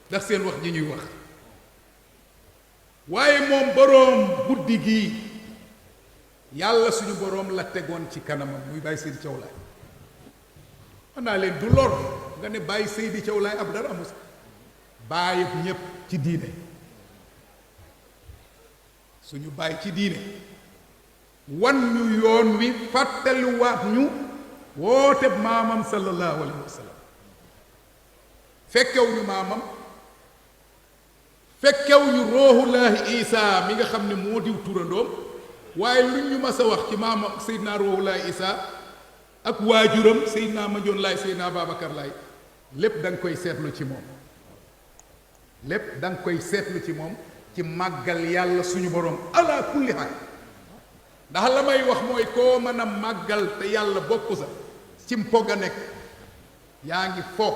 ndax seen wax ji ñuy wax waaye moom boroom guddi gii yàlla suñu boroom la tegoon ci kanamam muy Baye Seydi Thiaw Laye man naa leen du lor nga ne Baye Seydi Thiaw Laye ab dara amu si bàyyi ñépp ci diine suñu bàyyi ci diine wan ñu yoon wi fàttaliwaat ñu woote maamam sallallahu alayhi wa sallam fekkew ñu maamam fekkew ñu rooxulaahi isa mi nga xam ne moo diw turandoom waaye lu ñu mas a wax ci maamam Seydina rooxulaahi isa ak waajuram Seydina Mandione Laye Seydina Babacar Laye lépp da nga koy seetlu ci moom lépp da nga koy seetlu ci moom ci màggal yàlla suñu borom ala kulli xaal ndax la may wax mooy koo mën a màggal te yàlla bokku sa ci mpog a nekk yaa ngi foog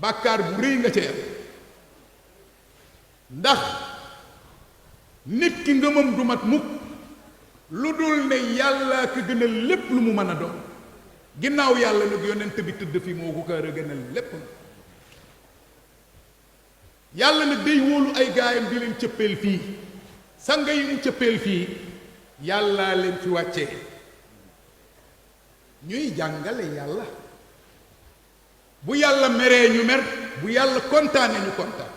bàkkaar bu rëy nga ca yam ndax nit ki ngëmam du mat mukk lu dul ne yàlla ko gënal lépp lu mu mën a doon ginnaaw yàlla nag yonent bi tëdd fi moo ko ko gënal lépp yàlla nag day wóolu ay gaayam di leen cëppeel fii sanga yi mu cëppeel fii yàlla leen fi wàccee ñuy jàngale yàlla bu yàlla meree ñu mer bu yàlla kontaanee ñu kontaan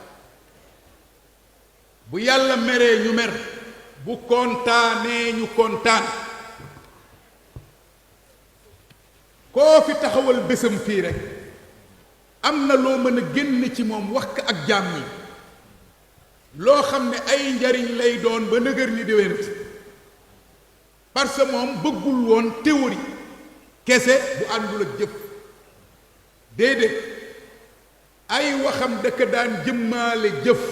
bu yàlla meree ñu mer bu kontaanee ñu kontaan koo fi taxawal bésam fii rek am na loo mën a génn ci moom wax ko ak jaam ñi loo xam ne ay njariñ lay doon ba nëgër ni déwénati parce que moom bëggul woon théorie kese bu àndul ak jëf déedéet ay waxam dëkk daan jëmmaale jëf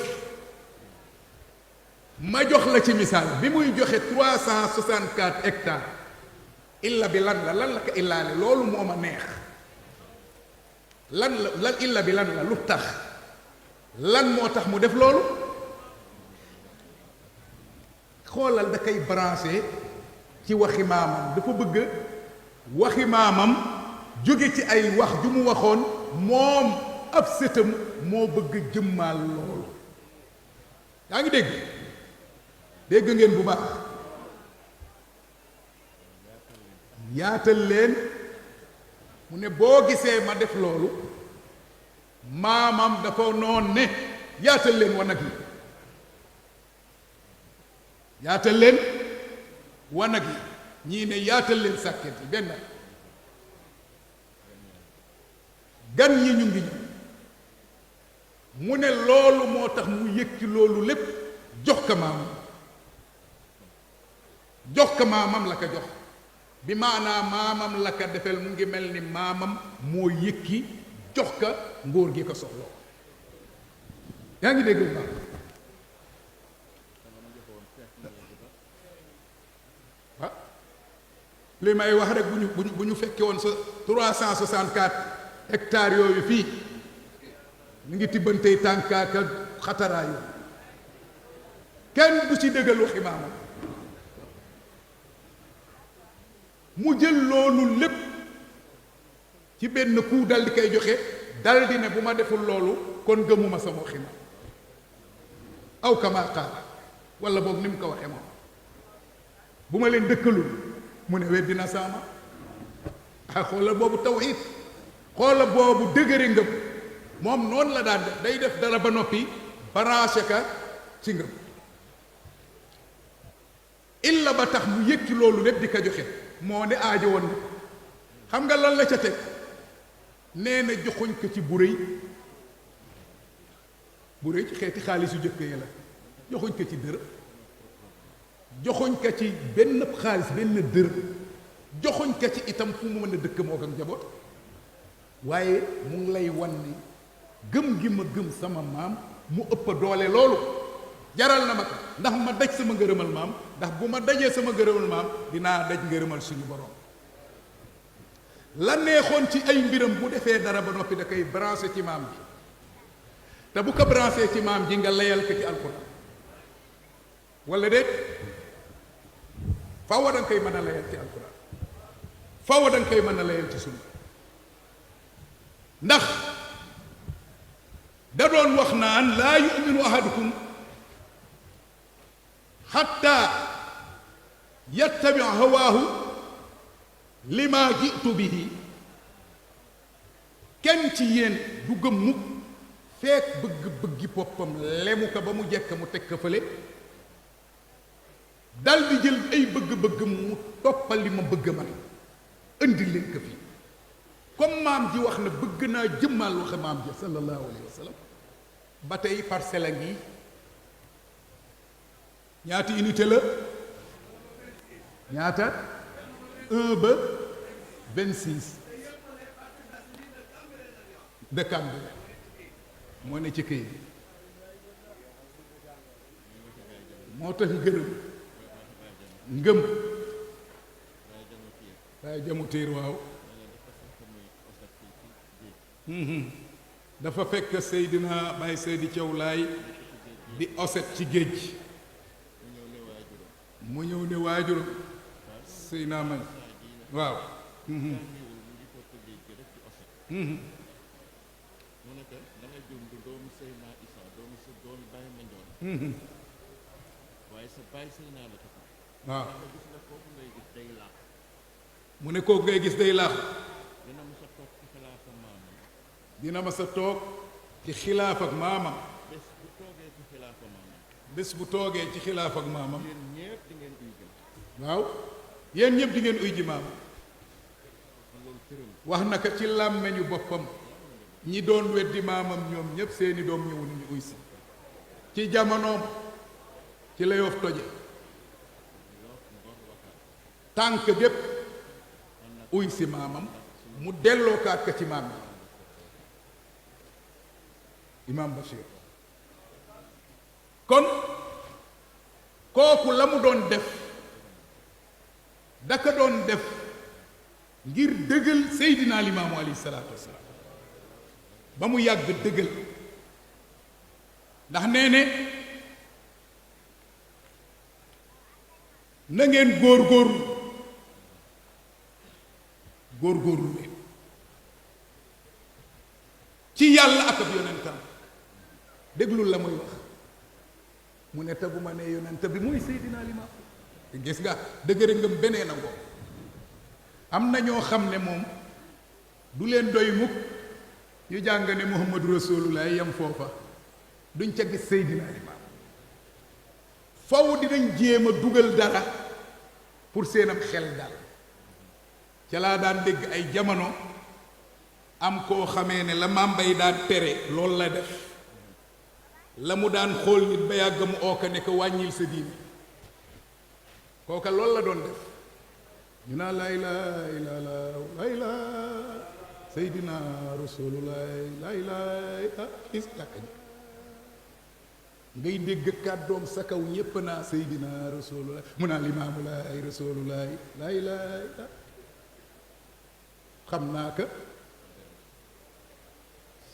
ma jox la ci misaal bi muy joxe 364 hectares illa bi lan la ko illaale loolu moo ma neex lan illa bi lan la lu tax lan moo tax mu def loolu xoolal da koy branché ci waxi maamam dafa bëgg waxi maamam jóge ci ay wax ju mu waxoon moom ab sëtam moo bëgg jëmmaal loolu yaa ngi dégg ngeen bu baax yaatal leen mu ne boo gisee ma def loolu maamam dafa noon ne yaatal leen wanag yi yaatal leen wanag yi ñii ne yaatal leen sàkket yi benn gan ñi ñu ngi ñëw mu ne loolu moo tax mu yëg ci loolu lépp jox ko maamam jox ko maamam la ko jox bi maanaam maamam la ko defel mu ngi mel ni maamam moo yëkki jox ka ngóor gi ko soxloo yaa ngi dégg bu baax ah li may wax rek bu ñu fekke woon sa 364 hectares yooyu fii ñu ngi tibbantey tànkaaka xataraayu kenn du ci dëggal waxi maamam mu jël loolu lépp ci benn coup dal di koy joxe dal di ne bu ma deful loolu kon gëmuma sama waxi maam aw kama qaal wala boog ni mu ko waxee moom bu ma leen dëkkalul mu ne weddina sama ah xoola boobu tawhid xoola boobu dëgëri ngëm moom noonu la daan def day def dara ba noppi branché ka ci ngëm illa ba tax mu yëkki loolu lépp di ko joxe moo ne aajo woon na xam nga lan la ca teg nee na joxuñ ko ci bu rëy ci xeeti xaalis yu jëkk yi la joxuñ ko ci dërëm joxuñ ko ci benn xaalis benn dërëm joxuñ ko ci itam fu mu mën a dëkk moo ko njaboot waaye mu ngi lay wan ni gëm gi ma gëm sama maam mu ëpp doole loolu jaral na ma ko ndax ma daj sama ngërëmal maam ndax bu ma dajee sama ngërëmal maam dinaa daj ngërëmal suñu borom la neexoon ci ay mbiram bu defee dara ba noppi da koy branché ci maam ji te bu ko branché ci maam ji nga layal ko ci alxuraan wala déet faaw da nga koy mën a layal ci alquran faaw da nga koy mën a layal ci sunna ndax da doon wax naan laa yuminu ahadukum xatta yattabi hawaahu lima jitu bihi kenn ci yéen du gëm mukk fekk bëgg-bëggi boppam lemu ko ba mu jekk mu teg ko fële dal di jël ay bëgg-bëgg mu toppal li ma bëgg man indi leen ko fii comme maam ji wax na bëgg naa jëmmal waxe maam ji sallallahu alayhi wa sallam ba tey parcelle ngi ñaati unité la ñaata 1 ba 26 de Cambérène moo ne ci këy bi moo tax ngëm waaye jamu téer waaw dafa fekk Seydina Baye Seydi Thiaw Laay di oset ci géej mu ñëw ne waajur sëy naa mañ waaw mu ne ko dangay jum du doomu Seydina Isa doomu sa doomu Baye Mandione waaye sa Baye Seydina la ko waaw nga gis nga kooku ngay gis day laax mu ne kooku ngay gis day laax dina ma sa toog ci xilaafa maamam dina ma sa toog ci xilaaf ak maamam bés bu toogee ci xilaafa maamam bés bu toogee ci xilaaf ak maamam yéen ñëpp di ngeen uy jëm waaw yéen ñëpp di ngeen uy ji maamam kon loolu tëral wax naka ci làmmeñu boppam ñi doon weddi maamam ñoom ñëpp seeni doom ñëw nañu uy si ci jamonoom ci la Yoff toje tànk gépp uy si maamam mu delloo kaat ka ci maam yi imaam Bachir kon kooku la mu doon def daka doon def ngir dëggal Seydina Limaamu alayhi salaatu wasalaam ba mu yàgg dëggal ndax nee ne na ngeen góorgóorlu leen ci yàlla ak ab yonentam déglul la muy wax mu ne te bu ma nee yonent bi mooy Seydina Limaam gis nga dëgëre ngëm beneen a ngoo am na ñoo xam ne moom du leen doy mukk ñu jàng ne Muhammadu Rasulullah yam foofa duñ ca gis Seydina Limaam faw dinañ jéem a dugal dara pour seenam xel daal ca laa daan dégg ay jamono am koo xamee ne la maam bay daan tere loolu la def la mu daan xool nit ba yàgg mu ooka ne ko wàññil sa diine kooka loolu la doon def ñu naa laa ilaaha illallaah laa ilaaha Seydina Rasulullah laa ilaaha is jàkka ji ngay dégg kàddoom sa kaw ñépp naa Seydina Rasulullah mu naa Limaamu Laay Rasulullah laa ilaaha xam naa ka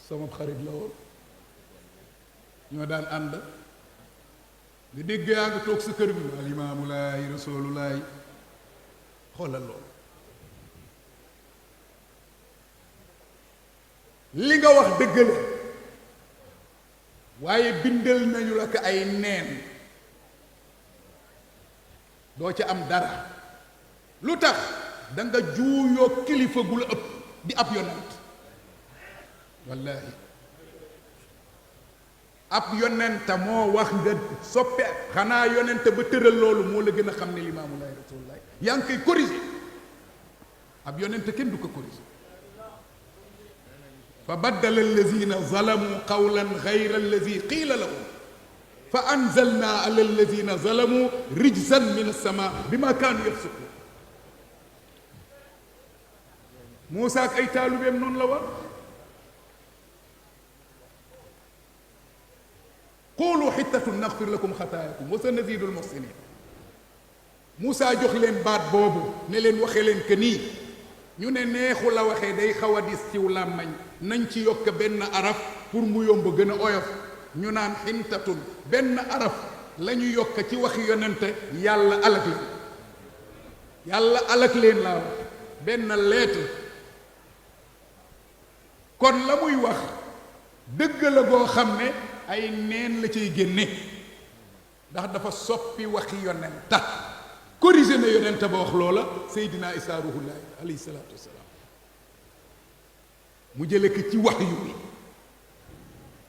sama xarit la woon ñoo daan ànd nga dégg yaa nga toog sa kër bi naa Limaamu Laay Rasulullah xoolal loolu li nga wax dëgg la waaye bindal nañu la ko ay neen doo ca am dara lu tax da nga juuyoo kilifa gu la ëpp di ab yonent wallaahi ab yonenta moo wax nga soppe xanaa yonent ba tëral loolu moo la gën a xam ne Limaamu Laay Rasulullah yaa ngi koy corrigé ab yonent kenn du ko corrigé fa baddala allazina zalamu qawlan gayra allazi qiila lahum fa anzalna ala allazina zalamu rijzan min as-sama bima kaanu yafsukun Muusa ak ay taalubeem noonu la war qulu xittatun naxfir lakum xataayakum wa sanazidu almuxsinin Muusa jox leen baat boobu ne leen waxe leen que nii ñu ne neexu la waxee day xaw a dis ciw làmmañ nañ ci yokk benn araf pour mu yomb gën a oyof ñu naan xintatun benn araf la ñu yokk ci waxi yonente yàlla alak leen yàlla alak leen laa wax benn lettre kon la muy wax dëgg la goo xam ne ay neen la ciy génne ndax dafa soppi waxi yonenta corrigé na yonenta ba wax loola Seydina Isaa ruhullaahi alayhi salaatu wassalaam mu jële ko ci wax yu bi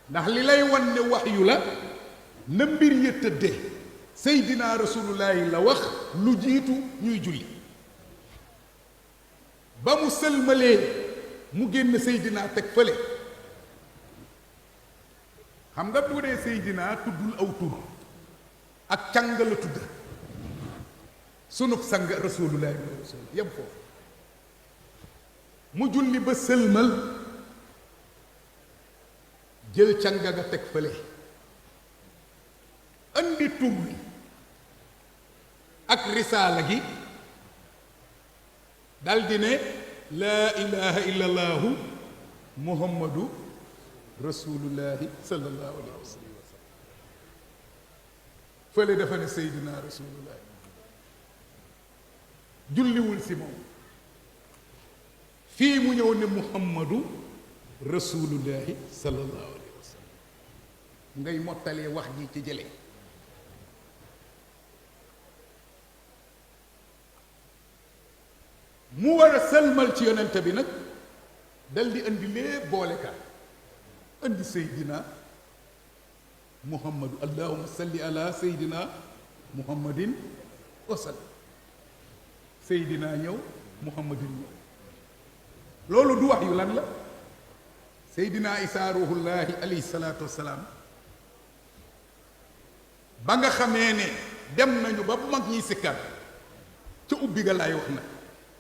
ndax li lay wan ne wax yu la na mbir ya tëdde Seydina rasulullaahi la wax lu jiitu ñuy julli ba mu sëlmalee mu génn Seydina teg fële xam nga bu dee Seydina tuddul aw tur ak càng la tudd sunub sang rasulullaahi yem foofu mu julli ba sëlmal jël canga ga teg fële andi tur wi ak risaala gi daldi ne laa ilaha illa allahu muhammadu rasulullahi sallallahu alayhi wa sallam fële dafa ne seydina rasulullahi julliwul si moom fii mu ñëw ne muhammadu rasulullahi sallallahu alayhi wa sallam ngay mottalee wax ji ci jële mu war a sëlmal ci yonente bi nag dal di indi lee boole ka indi seydina muhammadu allahuma salli ala seydina muhammadin wa sallam seydina ñëw muhammadin ñëw loolu du wax yu lan la seydina isaa ruhullaahi alayhi salaatu wassalaam ba nga xamee ne dem nañu ba mag ñiy sikkar ca ubbi ga laay wax nag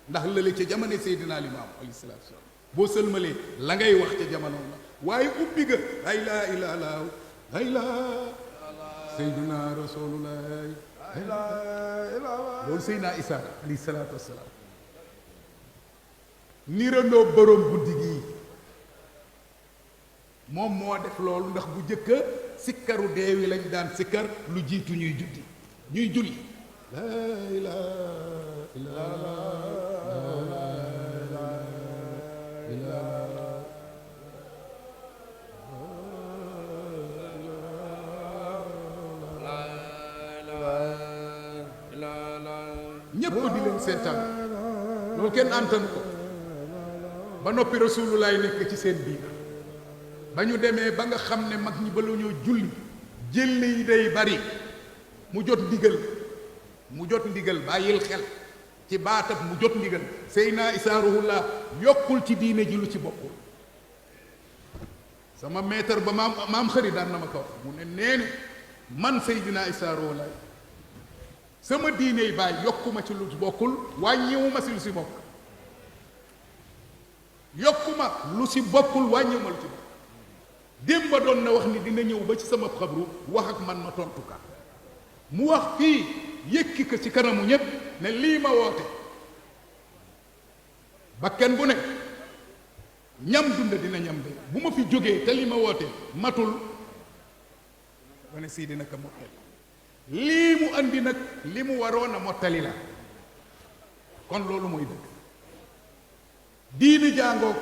ndax lële ca jamono seydina limaam alayhi salaatu wassalaam boo sëlmalee la ngay wax ca jamono la waaye ubbi ga ay laa ilaa laahu ay laa seydina rasulullaahi loolu seydina isaa alayhi salaatu wassalaam nirandoo boroom guddi gii moom moo def loolu ndax bu jëkka sikkaru deewi lañ daan sikkar lu jiitu ñuy julli laa ilaaha illallaah ñépp di leen seetaan loolu kenn antanu ko ba noppi rasulullaay nekk ci seen biir ba ñu demee ba nga xam ne mag ñi ba la ñoo julli jëll yi day bari mu jot ndigal bàyyil xel ci baatab mu jot ndigal Seydina Isaa Ruhullah yokkul ci diine ji lu ci bokkul sama maître ba maam xëri daan na ma ko wax mu ne neenu man Seydina Isaa Ruhullah sama diine yi bàyyi yokkuma ci lu ci bokkul wàññiwuma si lu si bokk yokkuma lu si bokkul wàññiwuma lu ci bokk démb ba doon na wax ni dina ñëw ba ci sama xabru wax ak man ma tontu ka mu wax fii yëkki ko ci kanamu ñépp ne lii ma woote ba kenn bu ne ñam dund dina ñam de bu ma fi jógee te li ma woote matul ma ne sii dina ko mottali lii mu andi nag li mu waroon a mottali la kon loolu mooy dëgg diini jàngoog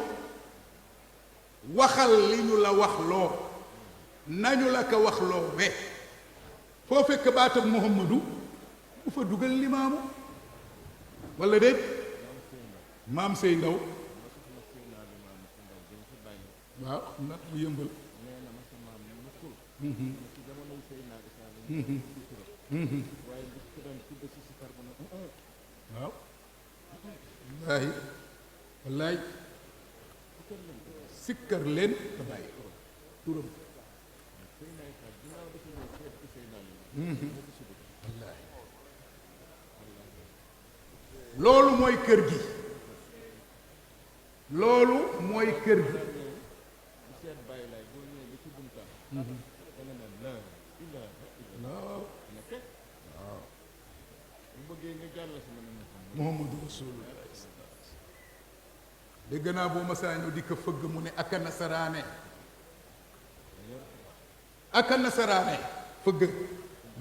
waxal li ñu la wax loo nañu la ko wax loo we foo fekk baatab muhammadu bu fa dugal limaamu walla déet maam sey ndaw waaw nag mu yëmbal waaw wallaahi wallaahi sikkar leen te bàyyi turam wallaahi loolu mooy kër gi loolu mooy kër gi Muhammadu Rasulullah dégg naa boo masaañoo di ko fëgg mu ne aka nasaraane fëgg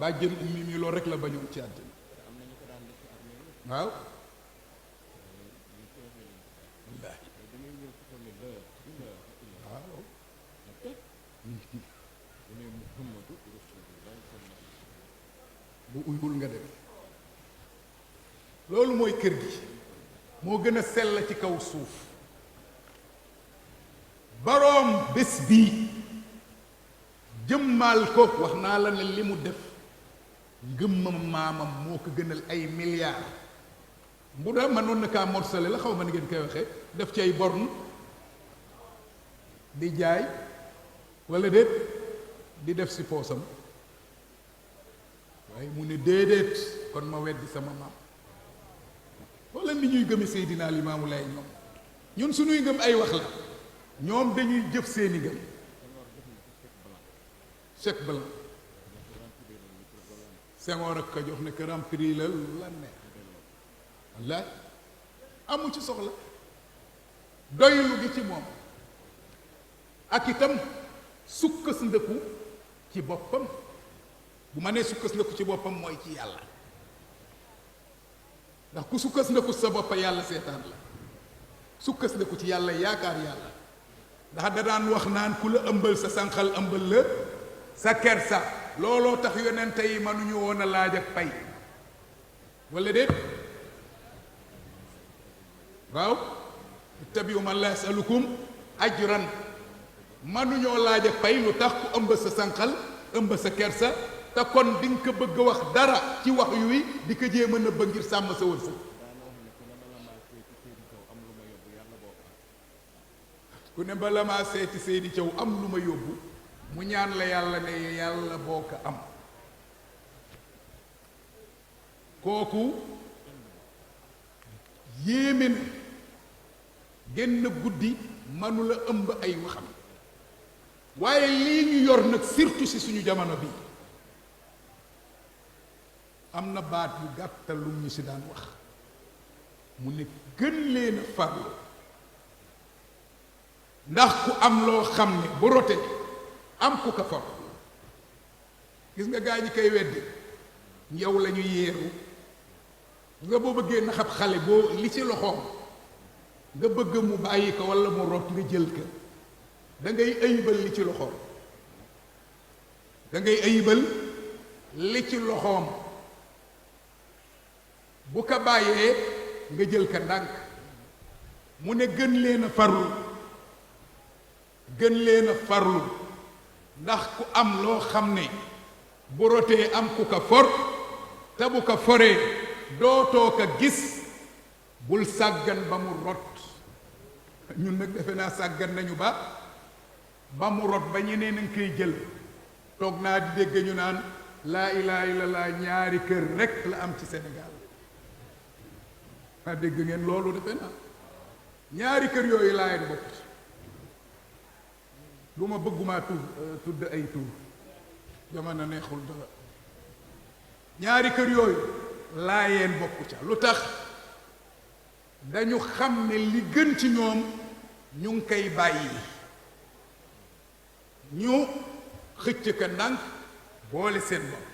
bàjjen ummi mi loolu rek la bañoon ci àddina waaw wallaahi waaw bu uyul nga dem loolu mooy kër gi moo gën a sell ci kaw suuf boroom bés bii jëmmal ko wax naa la ne li mu def ngëmmam maamam moo ko gënal ay milliards bu da mënoon na kaa morcelé la xaw ma ni ngeen koy waxee def ci ay borne di jaay walla déet di def si poosam waaye mu ne déedéet kon ma weddi sama maam walla ni ñuy gëmi Seydina Limaamu Laay ñoom ñun suñuy ngëm ay wax la ñoom dañuy jëf seeni ngëm chèque blanc Senghor ak ko jox ne que remplir la lu la neex wallaay amu ci soxla doylu gi ci moom ak itam sukkas ndëkku ci boppam bu ma nee sukkas ndëkku ci boppam mooy ci yàlla ndax ku sukkas ndëkku sa boppa yàlla seetaan la sukkas ndëkku ci yàlla yaakaar yàlla ndax da daan wax naan ku la ëmbal sa sànqal ëmbal la sa kersa looloo tax yonente yi mënuñu woon a laaj ak pay walla déet waaw ittabiu man la yasalukum ajran mënuñoo laaj ak pay lu tax ku ëmb sa sànqal ëmb sa kersa te kon di nga ko bëgg a wax dara ci wax yuy di ko jéem a nëbba ngir sàmm sa wërsëg ku ne bala maa seeti Seydi Thiaw am lu ma yóbbu mu ñaan la yàlla ne yàlla boo ko am kooku yéeme na génn guddi mënula ëmb ay waxam waaye lii ñu yor nag surtout ci suñu jamono bi am na baat yu gàttal lu ñu ci daan wax mu ne gën leen a farlu ndax ku am loo xam ne bu rote am ku ko for gis nga gaa ñi koy weddi yow la ñu yéeru nga boo bëggee naxab xale boo li ci loxoom nga bëgg mu bàyyi ko walla mu rot nga jël ko da ngay ayibal li ci loxoom da ngay ayibal li ci loxoom bu ko bàyyee nga jël ko ndànk mu ne gën leen a farlu gën leen a farlu ndax ku am loo xam ne bu rotee am ku ko for te bu ko foree dootoo ko gis bul sàggan ba mu rot ñun nag defe naa sàggan nañu ba mu rot ba ñeneen a ngi koy jël toog naa di dégg ñu naan laa ilaaha illallaah ñaari kër rekk la am ci Sénégal ma dégg ngeen loolu defe naa ñaari kër yooyu laayeen bokk ci lu ma bëggumaa tudd ay tur jamono neexul dara ñaari kër yooyu laayeen bokku ca lu tax dañu xam ne li gën ci ñoom ñu ngi koy bàyyi ñu xëcc ka ndànk boole seen bopp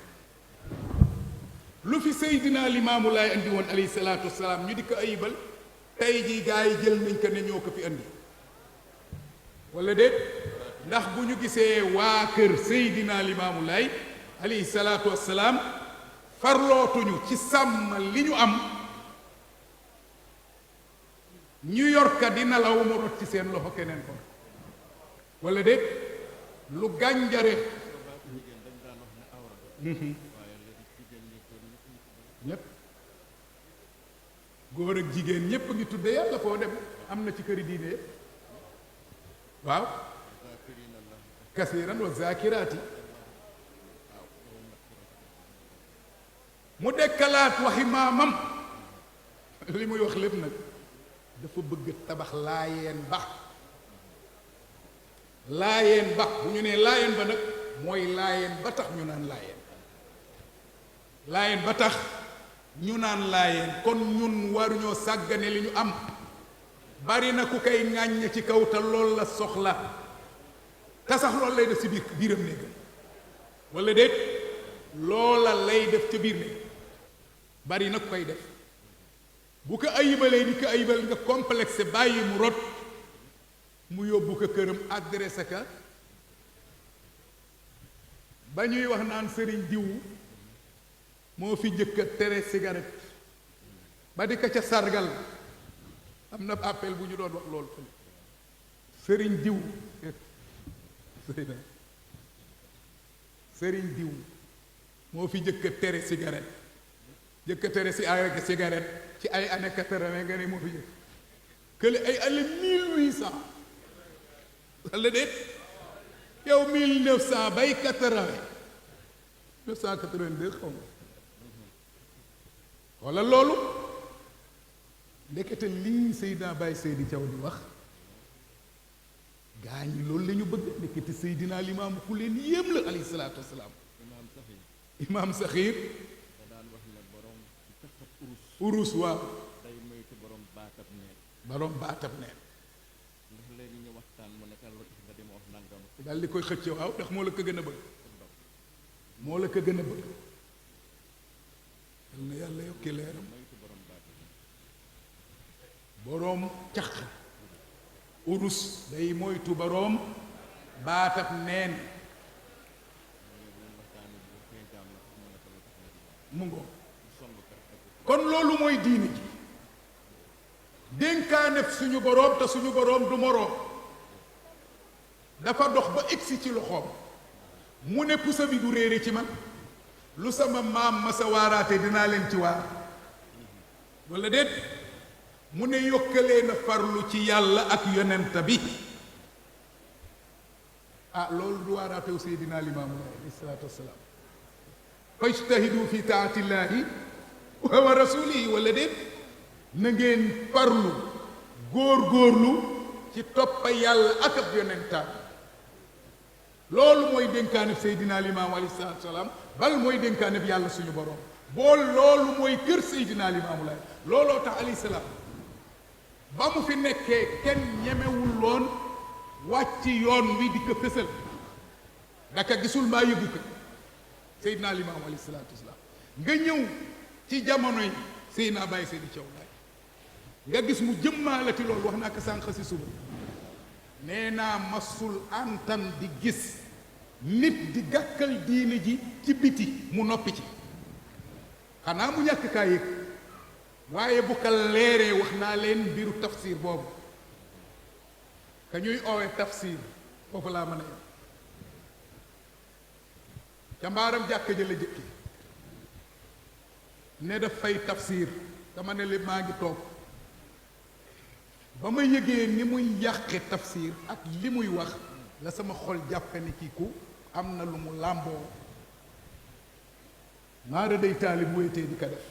lu fi Seydina Limaamu Laay andi woon alayhi salaatu wasalaam ñu di ko ayibal tey jii gaa yi jël nañ ko ne ñoo ko fi andi walla déet ndax bu ñu gisee waa kër Seydina Limaamu Laay alayhi salaatu wasalaam farlootuñu ci sàmm li ñu am ñu yor ka di nelaw mu rot ci seen loxo keneen ko walla déet lu gànjare ñépp góor ak jigéen ñépp a ngi tudde yàlla foo dem am na ci këri diine yépp waaw kasiran wa zakiraati mu dekkalaat waxi maamam li muy wax lépp nag dafa bëgg tabax laayeen ba laayeen ba bu ñu nee laayeen ba nag mooy laayeen ba tax ñu naan laayeen laayeen ba tax ñu naan laayeen kon ñun waruñoo sàggane li ñu am bari na ku koy ŋàññ ci kaw te lool la soxla te sax loolu lay def si biiram néegam walla déet loola lay def ca biir ne bari nag koy def bu ko ayibalee di ko ayibal nga complexe bàyyi mu rot mu yóbbu ko këram adressé ka ba ñuy wax naan sëriñ diw moo fi njëkk a tere cigarette ba di ko ca sargal am na appel bu ñu doon wax loolu fële sëriñ diw sëriñ diw moo fi njëkk a tere cigarette njëkk a tere si ay cigarette ci ay année 80 nga ne moo fi njëkk kële ay année 1800 walla déet yow 1900 bay 80 1982 xaw ma walla loolu ndekete lii Seydina Baye Seydi Thiaw di wax gaa ñi loolu la ñu bëgg ndekete Seydina Limaamu ku leen yéem la alayhi salaatu wasalaam imaam Saxiir urus waaw borom baatab neen daal di koy xëcc waaw ndax moo la ko gën a bëgg moo la ko gën a bëgg yal na yàlla yokki leeram boroom caq urus day moytu boroom baatab neen mu ngoo kon loolu mooy diine ji dénkaanef suñu boroom te suñu boroom du moroom dafa dox ba egsi ci loxoom mu ne pusa bi du réere ci man lu sama maam ma sa waaraate dinaa leen ci waar walla déet mu ne yokkalee na farlu ci yàlla ak yonent bi ah loolu du waaraatew Seydina Limaamu alayhi salaatu wassalaam fajtahidu fi taatillahi wa rasulihi walla déet na ngeen farlu góor-góorlu ci toppa yàlla ak ab yonentam loolu mooy dénkaaneb Seydina Limaamu alayhi salaatu wassalaam bal mooy dénkaaneb yàlla suñu borom bool loolu mooy kër Seydina Limaamu Laay looloo tax alayhi salaam ba mu fi nekkee kenn ñemewul loon wàcc yoon wi di ko fësal daka gisul maa yëgu ko Seydina Limaamu alayhi salaatu wassalaam nga ñëw ci jamono yi Seydina Baye Seydi Thiaw Laay nga gis mu jëmmaalati loolu wax naa ko sànq si suba nee naa masul antan di gis nit di gàkkal diine ji ci biti mu noppi ci xanaa mu ñàkk kaa yëg waaye bu ko leeree wax naa leen mbiru tafsir boobu ka ñuy oowee tafsir foofu laa mën a yem ca mbaaram jàkk jële jëkki ne daf fay tafsir dama ne li maa ngi toog ba ma yëgee ni muy yàqe tafsir ak li muy wax la sama xol jàppe ni kii ku am na lu mu làmboo maara day taalib wéetee di ko def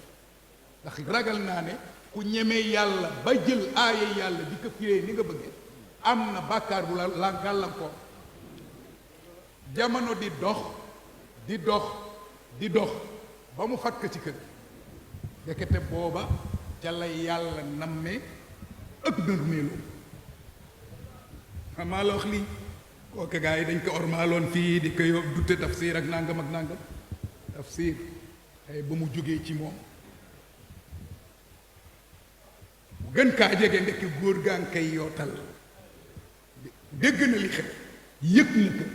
ndax ragal naa ne ku ñemee yàlla ba jël aaye yàlla di ko firee ni nga bëggee am na bàkkaar bu la gàllankoor jamono di dox di dox di dox ba mu fat ko ci kër dekete booba ca la yàlla namme ëpp nërmeelu xamaa la wax lii kooku gaa yi dañ ko ormaaloon fii di ko yóbbu dutte tafsir ak nangam ak nangam tafsir ay ba mu jógee ci moom bu gën kaa jege ndekki góor gaa ngi koy yootal dégg na li xew yëg na ko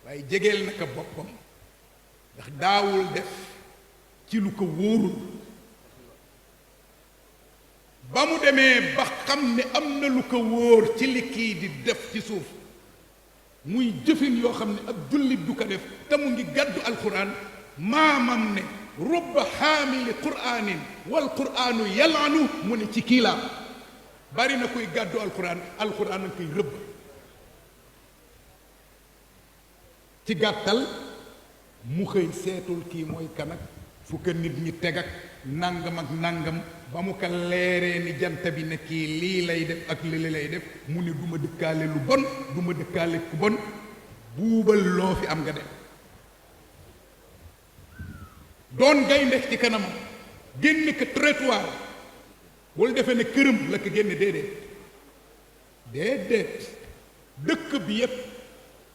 waaye jegeel na ko boppam ndax daawul def ci lu ko wóorul ba mu demee ba xam ne am na lu ko wóor ci li kii di def ci suuf muy jëfin yoo xam ne ab jullit du ko def te mu ngi gàddu alquran maamam ne rubba xaamili quraanin wal quraanu yalaanu mu ne ci kiilaam bari na kuy gàddu alquran alquran a koy rëbb ci gàttal mu xëy seetul kii mooy kanak fu ko nit ñi teg ak nangam ak nangam ba mu ko leeree ni jant bi ne kii lii lay def ak lii lay def mu ne du ma dëkkaale lu bon du ma dëkkaale ku bon buubal loo fi am nga dem doon gaynde ci kanamam génne ko trottoir bul defee ne këram la ko génne déedéet dëkk bi yépp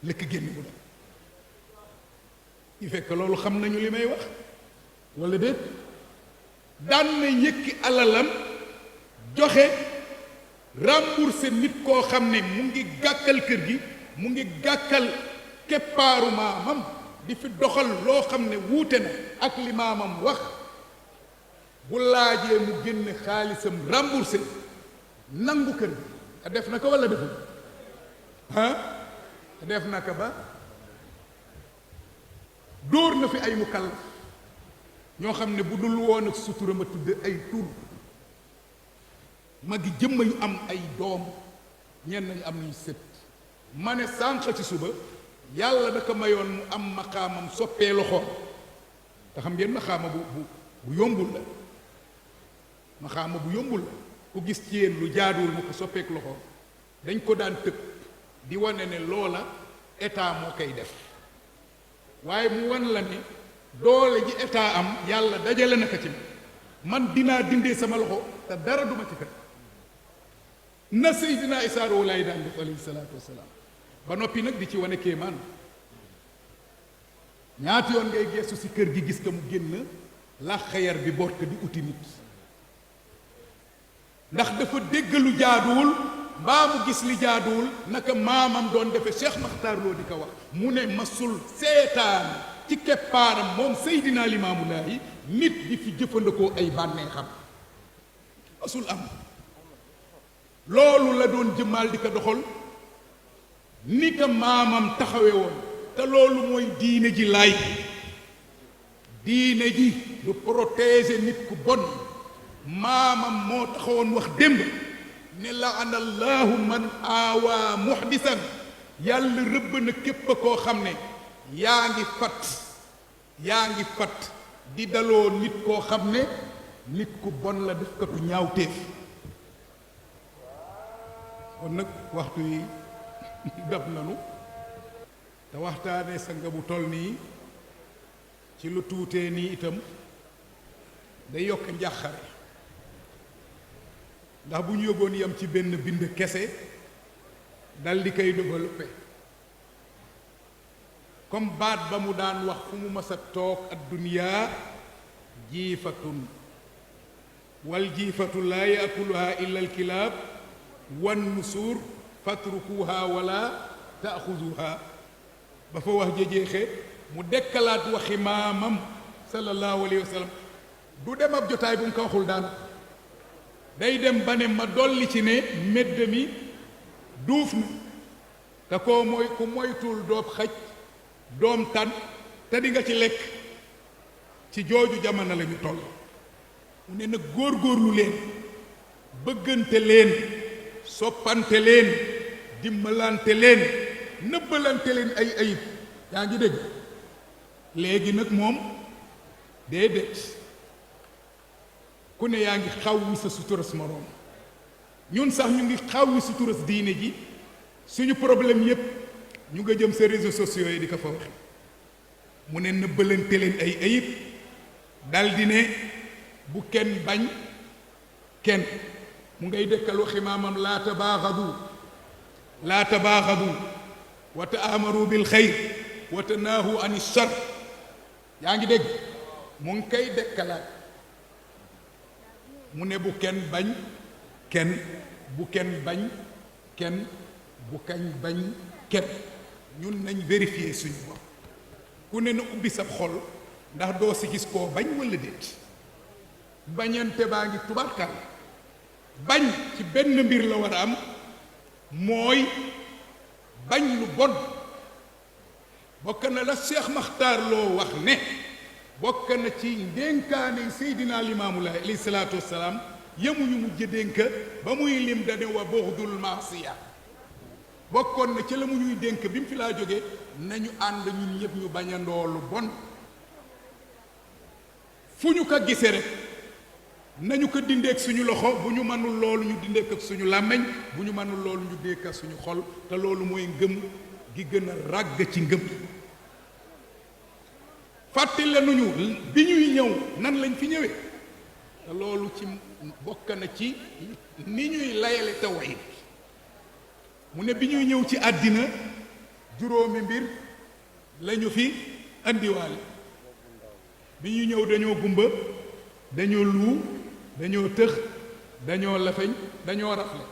la ko génne mu dem ñu fekk loolu xam nañu li may wax wala déet daan na yëkki alalam joxe rembourser nit koo xam ne mu ngi gàkkal kër gi mu ngi gàkkal keppaaru maamam di fi doxal loo xam ne wuute na ak li maamam wax bu laajee mu génn xaalisam remboursé nangu kër gi a def na ko wala deful def na ko ba dóor na fi ay mukallaf ñoo xam ne bu dul woon ak sutura ma tudd ay tur ma gi jëmma yu am ay doom ñenn ñi am nañu sët ma ne sànq ci suba yàlla da ko mayoon mu am maqaamam soppee loxoom te xam ngeen maqaama bu yombul la maqaama bu yombul la ku gis ci yéen lu jaaduwul mu ko soppeek loxoom dañ ko daan tëb di wane ne loola état moo koy def waaye mu wan la ne doole ji état am yàlla dajale na ko ci man dinaa dindee sama loxo te dara duma ci fekk na Seydina Isaa Rouhou Laye daan def alayhi salaatu wasalaam ba noppi nag di ci wane kéemaan ñaati yoon ngay geestu si kër gi gis ko mu génn la xayar bi boot ko di uti nit ndax dafa dégg lu jaaduwul mbaa mu gis li jaaduwul naka maamam doon defe Cheikh Makhtar Lo di ko wax mu ne masul seetaan ci keppaaram moom Seydina Limaamu Laay nit di fi jëfandikoo ay bànneexam masul am loolu la doon jëmmaal di ko doxal ni ko maamam taxawe woon te loolu mooy diine ji laay diine ji du protéger nit ku bon maamam moo taxawoon wax démb ne laana allahu man aawaa muhdisan yàlla rëbb na képp koo xam ne yaa ngi fat di daloo nit koo xam ne nit ku bon la def katu ñaawteef kon nag waxtu yi dab nanu te waxtaane sa nga bu toll nii ci lu tuutee nii itam day yokk njàqare ndax bu ñu yóbboon yam ci benn bind kese dal di koy développé comme baat ba mu daan wax fu mu mas a toog adduniyaa jiifatun wal jiifatu laa yaakuluha illa alkilaab wan nusuur fatrukuha wala taaxuduha ba fa wax jejeexe mu dekkalaat waxi maamam sallallahu alayhi wa sallam du dem ab jotaay bu mu ko waxul daan day dem ba ne ma dolli ci ne medd mi duuf na te koo mooy ku moytul doob xaj doom tan te di nga ci lekk ci jooju jamono la ñu toll mu ne nag góorgóorlu leen bëggante leen soppante leen dimbalante leen nëbbalante leen ay ayib yaa ngi dégg léegi nag moom déedéet ku ne yaa ngi xawwi sa suturas moroom ñun sax ñu ngi xawwi suturas diine ji suñu problème yépp ñu nga jëm sa réseaux sociaux yi di ko fa waxe mu ne nëbbalante leen ay ayib daldi ne bu kenn bañ kenn mu ngay dëkkal waxi maamam laa tabaaxadu wa taamaru bil xayr wa tanaahu ani shar yaa ngi dégg mu ngi koy dëkkalaat mu ne bu kenn bañ kenn bu kenn bañ kenn bu kañ bañ kenn ñun nañ vérifier suñu bopp ku ne na ubbi sab xol ndax doo si gis koo bañ walla déet bañante baa ngi tubaarkal bañ ci benn mbir la war a am mooy bañ lu bon bokk na la Cheikh Makhtar Lo wax ne bokk na ci ndénkaane Seydina Limaamu Laay alayhi salaatu wassalaam yemuñu mu jëdénka ba muy lim dane wa buxdul maasiya bokkoon na ci la mu ñuy dénk bi mu fi laa jógee nañu ànd ñun ñëpp ñu bañandoo lu bon fu ñu ko gisee rek nañu ko dindeek suñu loxo bu ñu mënul loolu ñu dindeek ak suñu làmmiñ bu ñu mënul loolu ñu déek ak suñu xol te loolu mooy ngëm gi gën a ràgg ci ngëm fàttali nañu bi ñuy ñëw nan lañ fi ñëwee te loolu ci bokk na ci ni ñuy layale tawhid mu ne bi ñuy ñëw ci àddina juróomi mbir lañu fi andiwaale bi ñu ñëw dañoo gumba dañoo luu dañoo tëx dañoo lafeñ dañoo rafle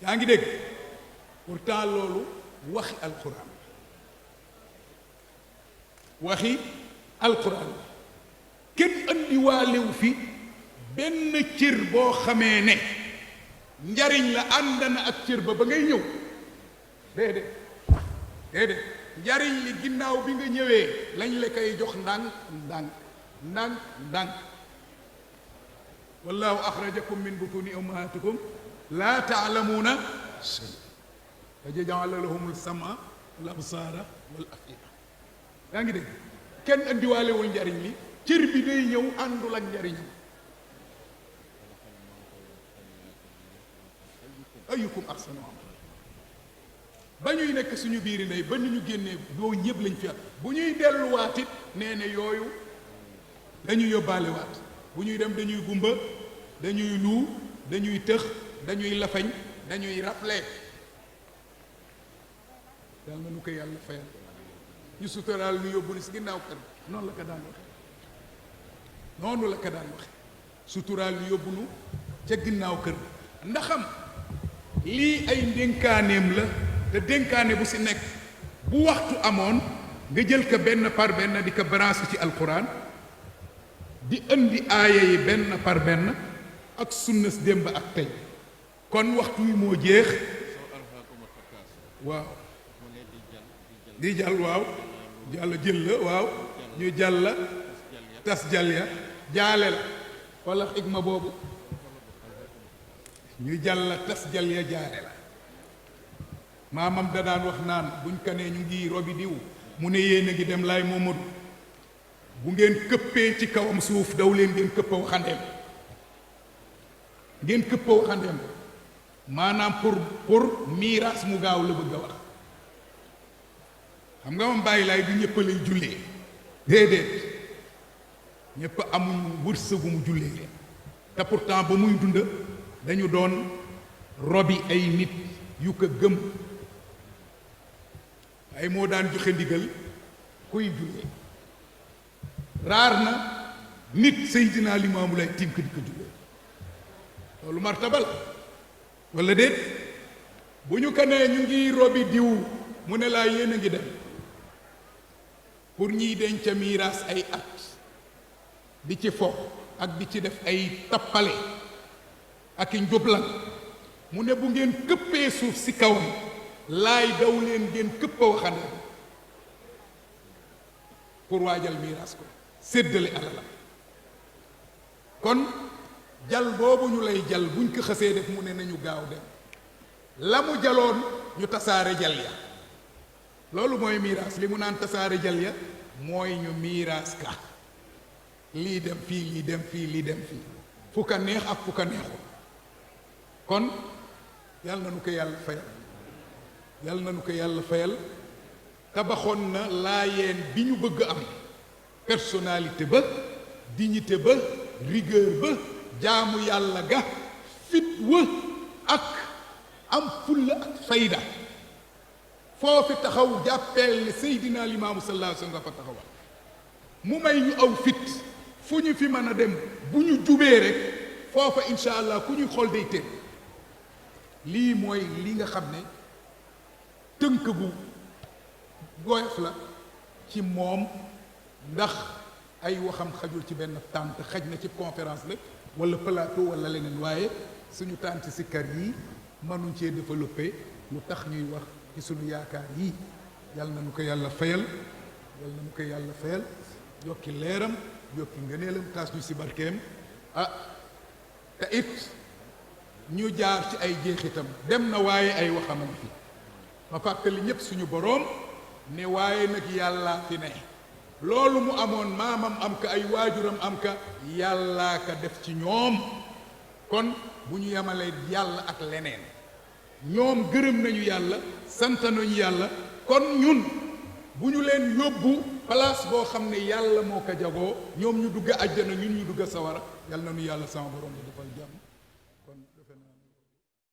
yaa ngi dégg pourtant loolu waxi alquran waxi alquran kenn andiwaalewu fi benn cër boo xamee ne njariñ la ànd na ak cër ba ngay ñëw déedéet déedéet njariñ li ginnaaw bi nga ñëwee lañ la koy jox ndànk ndànk ndànk ndànk wallahu axrajakum min butuni ummahatikum laa taalamuuna shay fa ja'ala lahum al-sam'a wal absaara wal af'ida yaa ngi dégg kenn andiwaalewul njariñ li cër bi day ñëw àndul ak njariñam ayyukum ahsanu amala ba ñuy nekk suñu biiri ndey ba ni ñu génnee doo ñëpp lañ fi at bu ñuy delluwaat it nee ne yooyu dañuy yóbbaale waat bu ñuy dem dañuy gumba dañuy luu dañuy tëx dañuy lafañ dañuy rafle yàlla na nu ko yàlla fayal ñu suturaal ñu yóbbu ni si ginnaaw kër noonu la ko daan waxe noonu la ko daan waxe suturaal ñu yóbbu nu ca ginnaaw kër ndaxam lii ay ndénkaaneem la te dénkaane bu si nekk bu waxtu amoon nga jël ko benn par benn di ko branché ci alquran di indi aaya yi benn par benn ak sunna si démb ak tey kon waxtu wi moo jeex waaw di jàll waaw jàll jël la waaw ñu jàll la tas jàll ya jaale la wala xigma boobu ñu jàll la tas jàll ya jaale la maamam da daan wax naan buñ ko nee ñu ngi robi diw mu ne yéen a ngi dem laay Momadou bu ngeen këppee ci kawam suuf daw leen ngeen këppaw xandeem ngeen këppaw xandeem maanaam pour miiras mu gaaw la bëgg a wax xam nga moom bàyyi laay du ñëpp lay jullee déedéet ñëpp amuñ wërsëgu mu jullee leen te pourtant ba muy dund dañu doon robi ay nit yu ko gëm ay moo daan joxe ndigal kuy jullee raar na nit Seydina Limaamu Laay tiim ko di ko jullee loolu martaba la walla déet bu ñu ko nee ñu ngi robi diw mu ne laa yéen a ngi dem pour ñiy denc miiraas ay at di ci fo ak di ci def ay tappale ak i njublan mu ne bu ngeen këppee suuf si kawam laay daw leen ngeen këppa waxande pour waajal miiraas ko séddale alalam kon jal boobu ñu lay jal buñ ko xësee def mu ne nañu gaaw dem la mu jaloon ñu tasaare jal ya loolu mooy miiraas li mu naan tasaare jal ya mooy ñu miiraas ka lii dem fii lii dem fii lii dem fii fu ka neex ak fu ka neexul kon yàlla na nu ko yàlla fayal yàlla na nu ko yàlla fayal tabaxoon na laayeen bi ñu bëgg am personnalité ba dignité ba rigueur ba jaamu yàlla ga fit wa ak am fulla ak fayda foofi taxaw jàppeel ne Seydina Limaamu sallallahu alayhi wa sallam nga fa taxawal mu may ñu aw fit fu ñu fi mën a dem bu ñu jubee rek foofa incha allah ku ñuy xool day teel lii mooy li nga xam ne tënk bu goyof la ci moom ndax ay waxam xajul ci benn tànt xaj na ci conférence la wala plateau wala leneen waaye suñu tànt si kar yi mënuñ cee développé lu tax ñuy wax ci suñu yaakaar yii yàlla na nu ko yàlla fayal yàlla na nu ko yàlla fayal yokki leeram yokki ngëneelam taas ñu si barkeem ah te it ñu jaar ci ay jeexitam dem na waaye ay waxamam fi ma fàttali ñépp suñu boroom ne waaye nag yàlla fi ne loolu mu amoon maamam am ka ay waajuram am ka yàllaa ka def ci ñoom kon bu ñu yemalee yàlla ak leneen ñoom gërëm nañu yàlla sant nañu yàlla kon ñun bu ñu leen yóbbu place boo xam ne yàlla moo ko jagoo ñoom ñu dugg àjjana ñun ñu dugg sawara yàlla na nu yàlla sama borom bi defal jàmm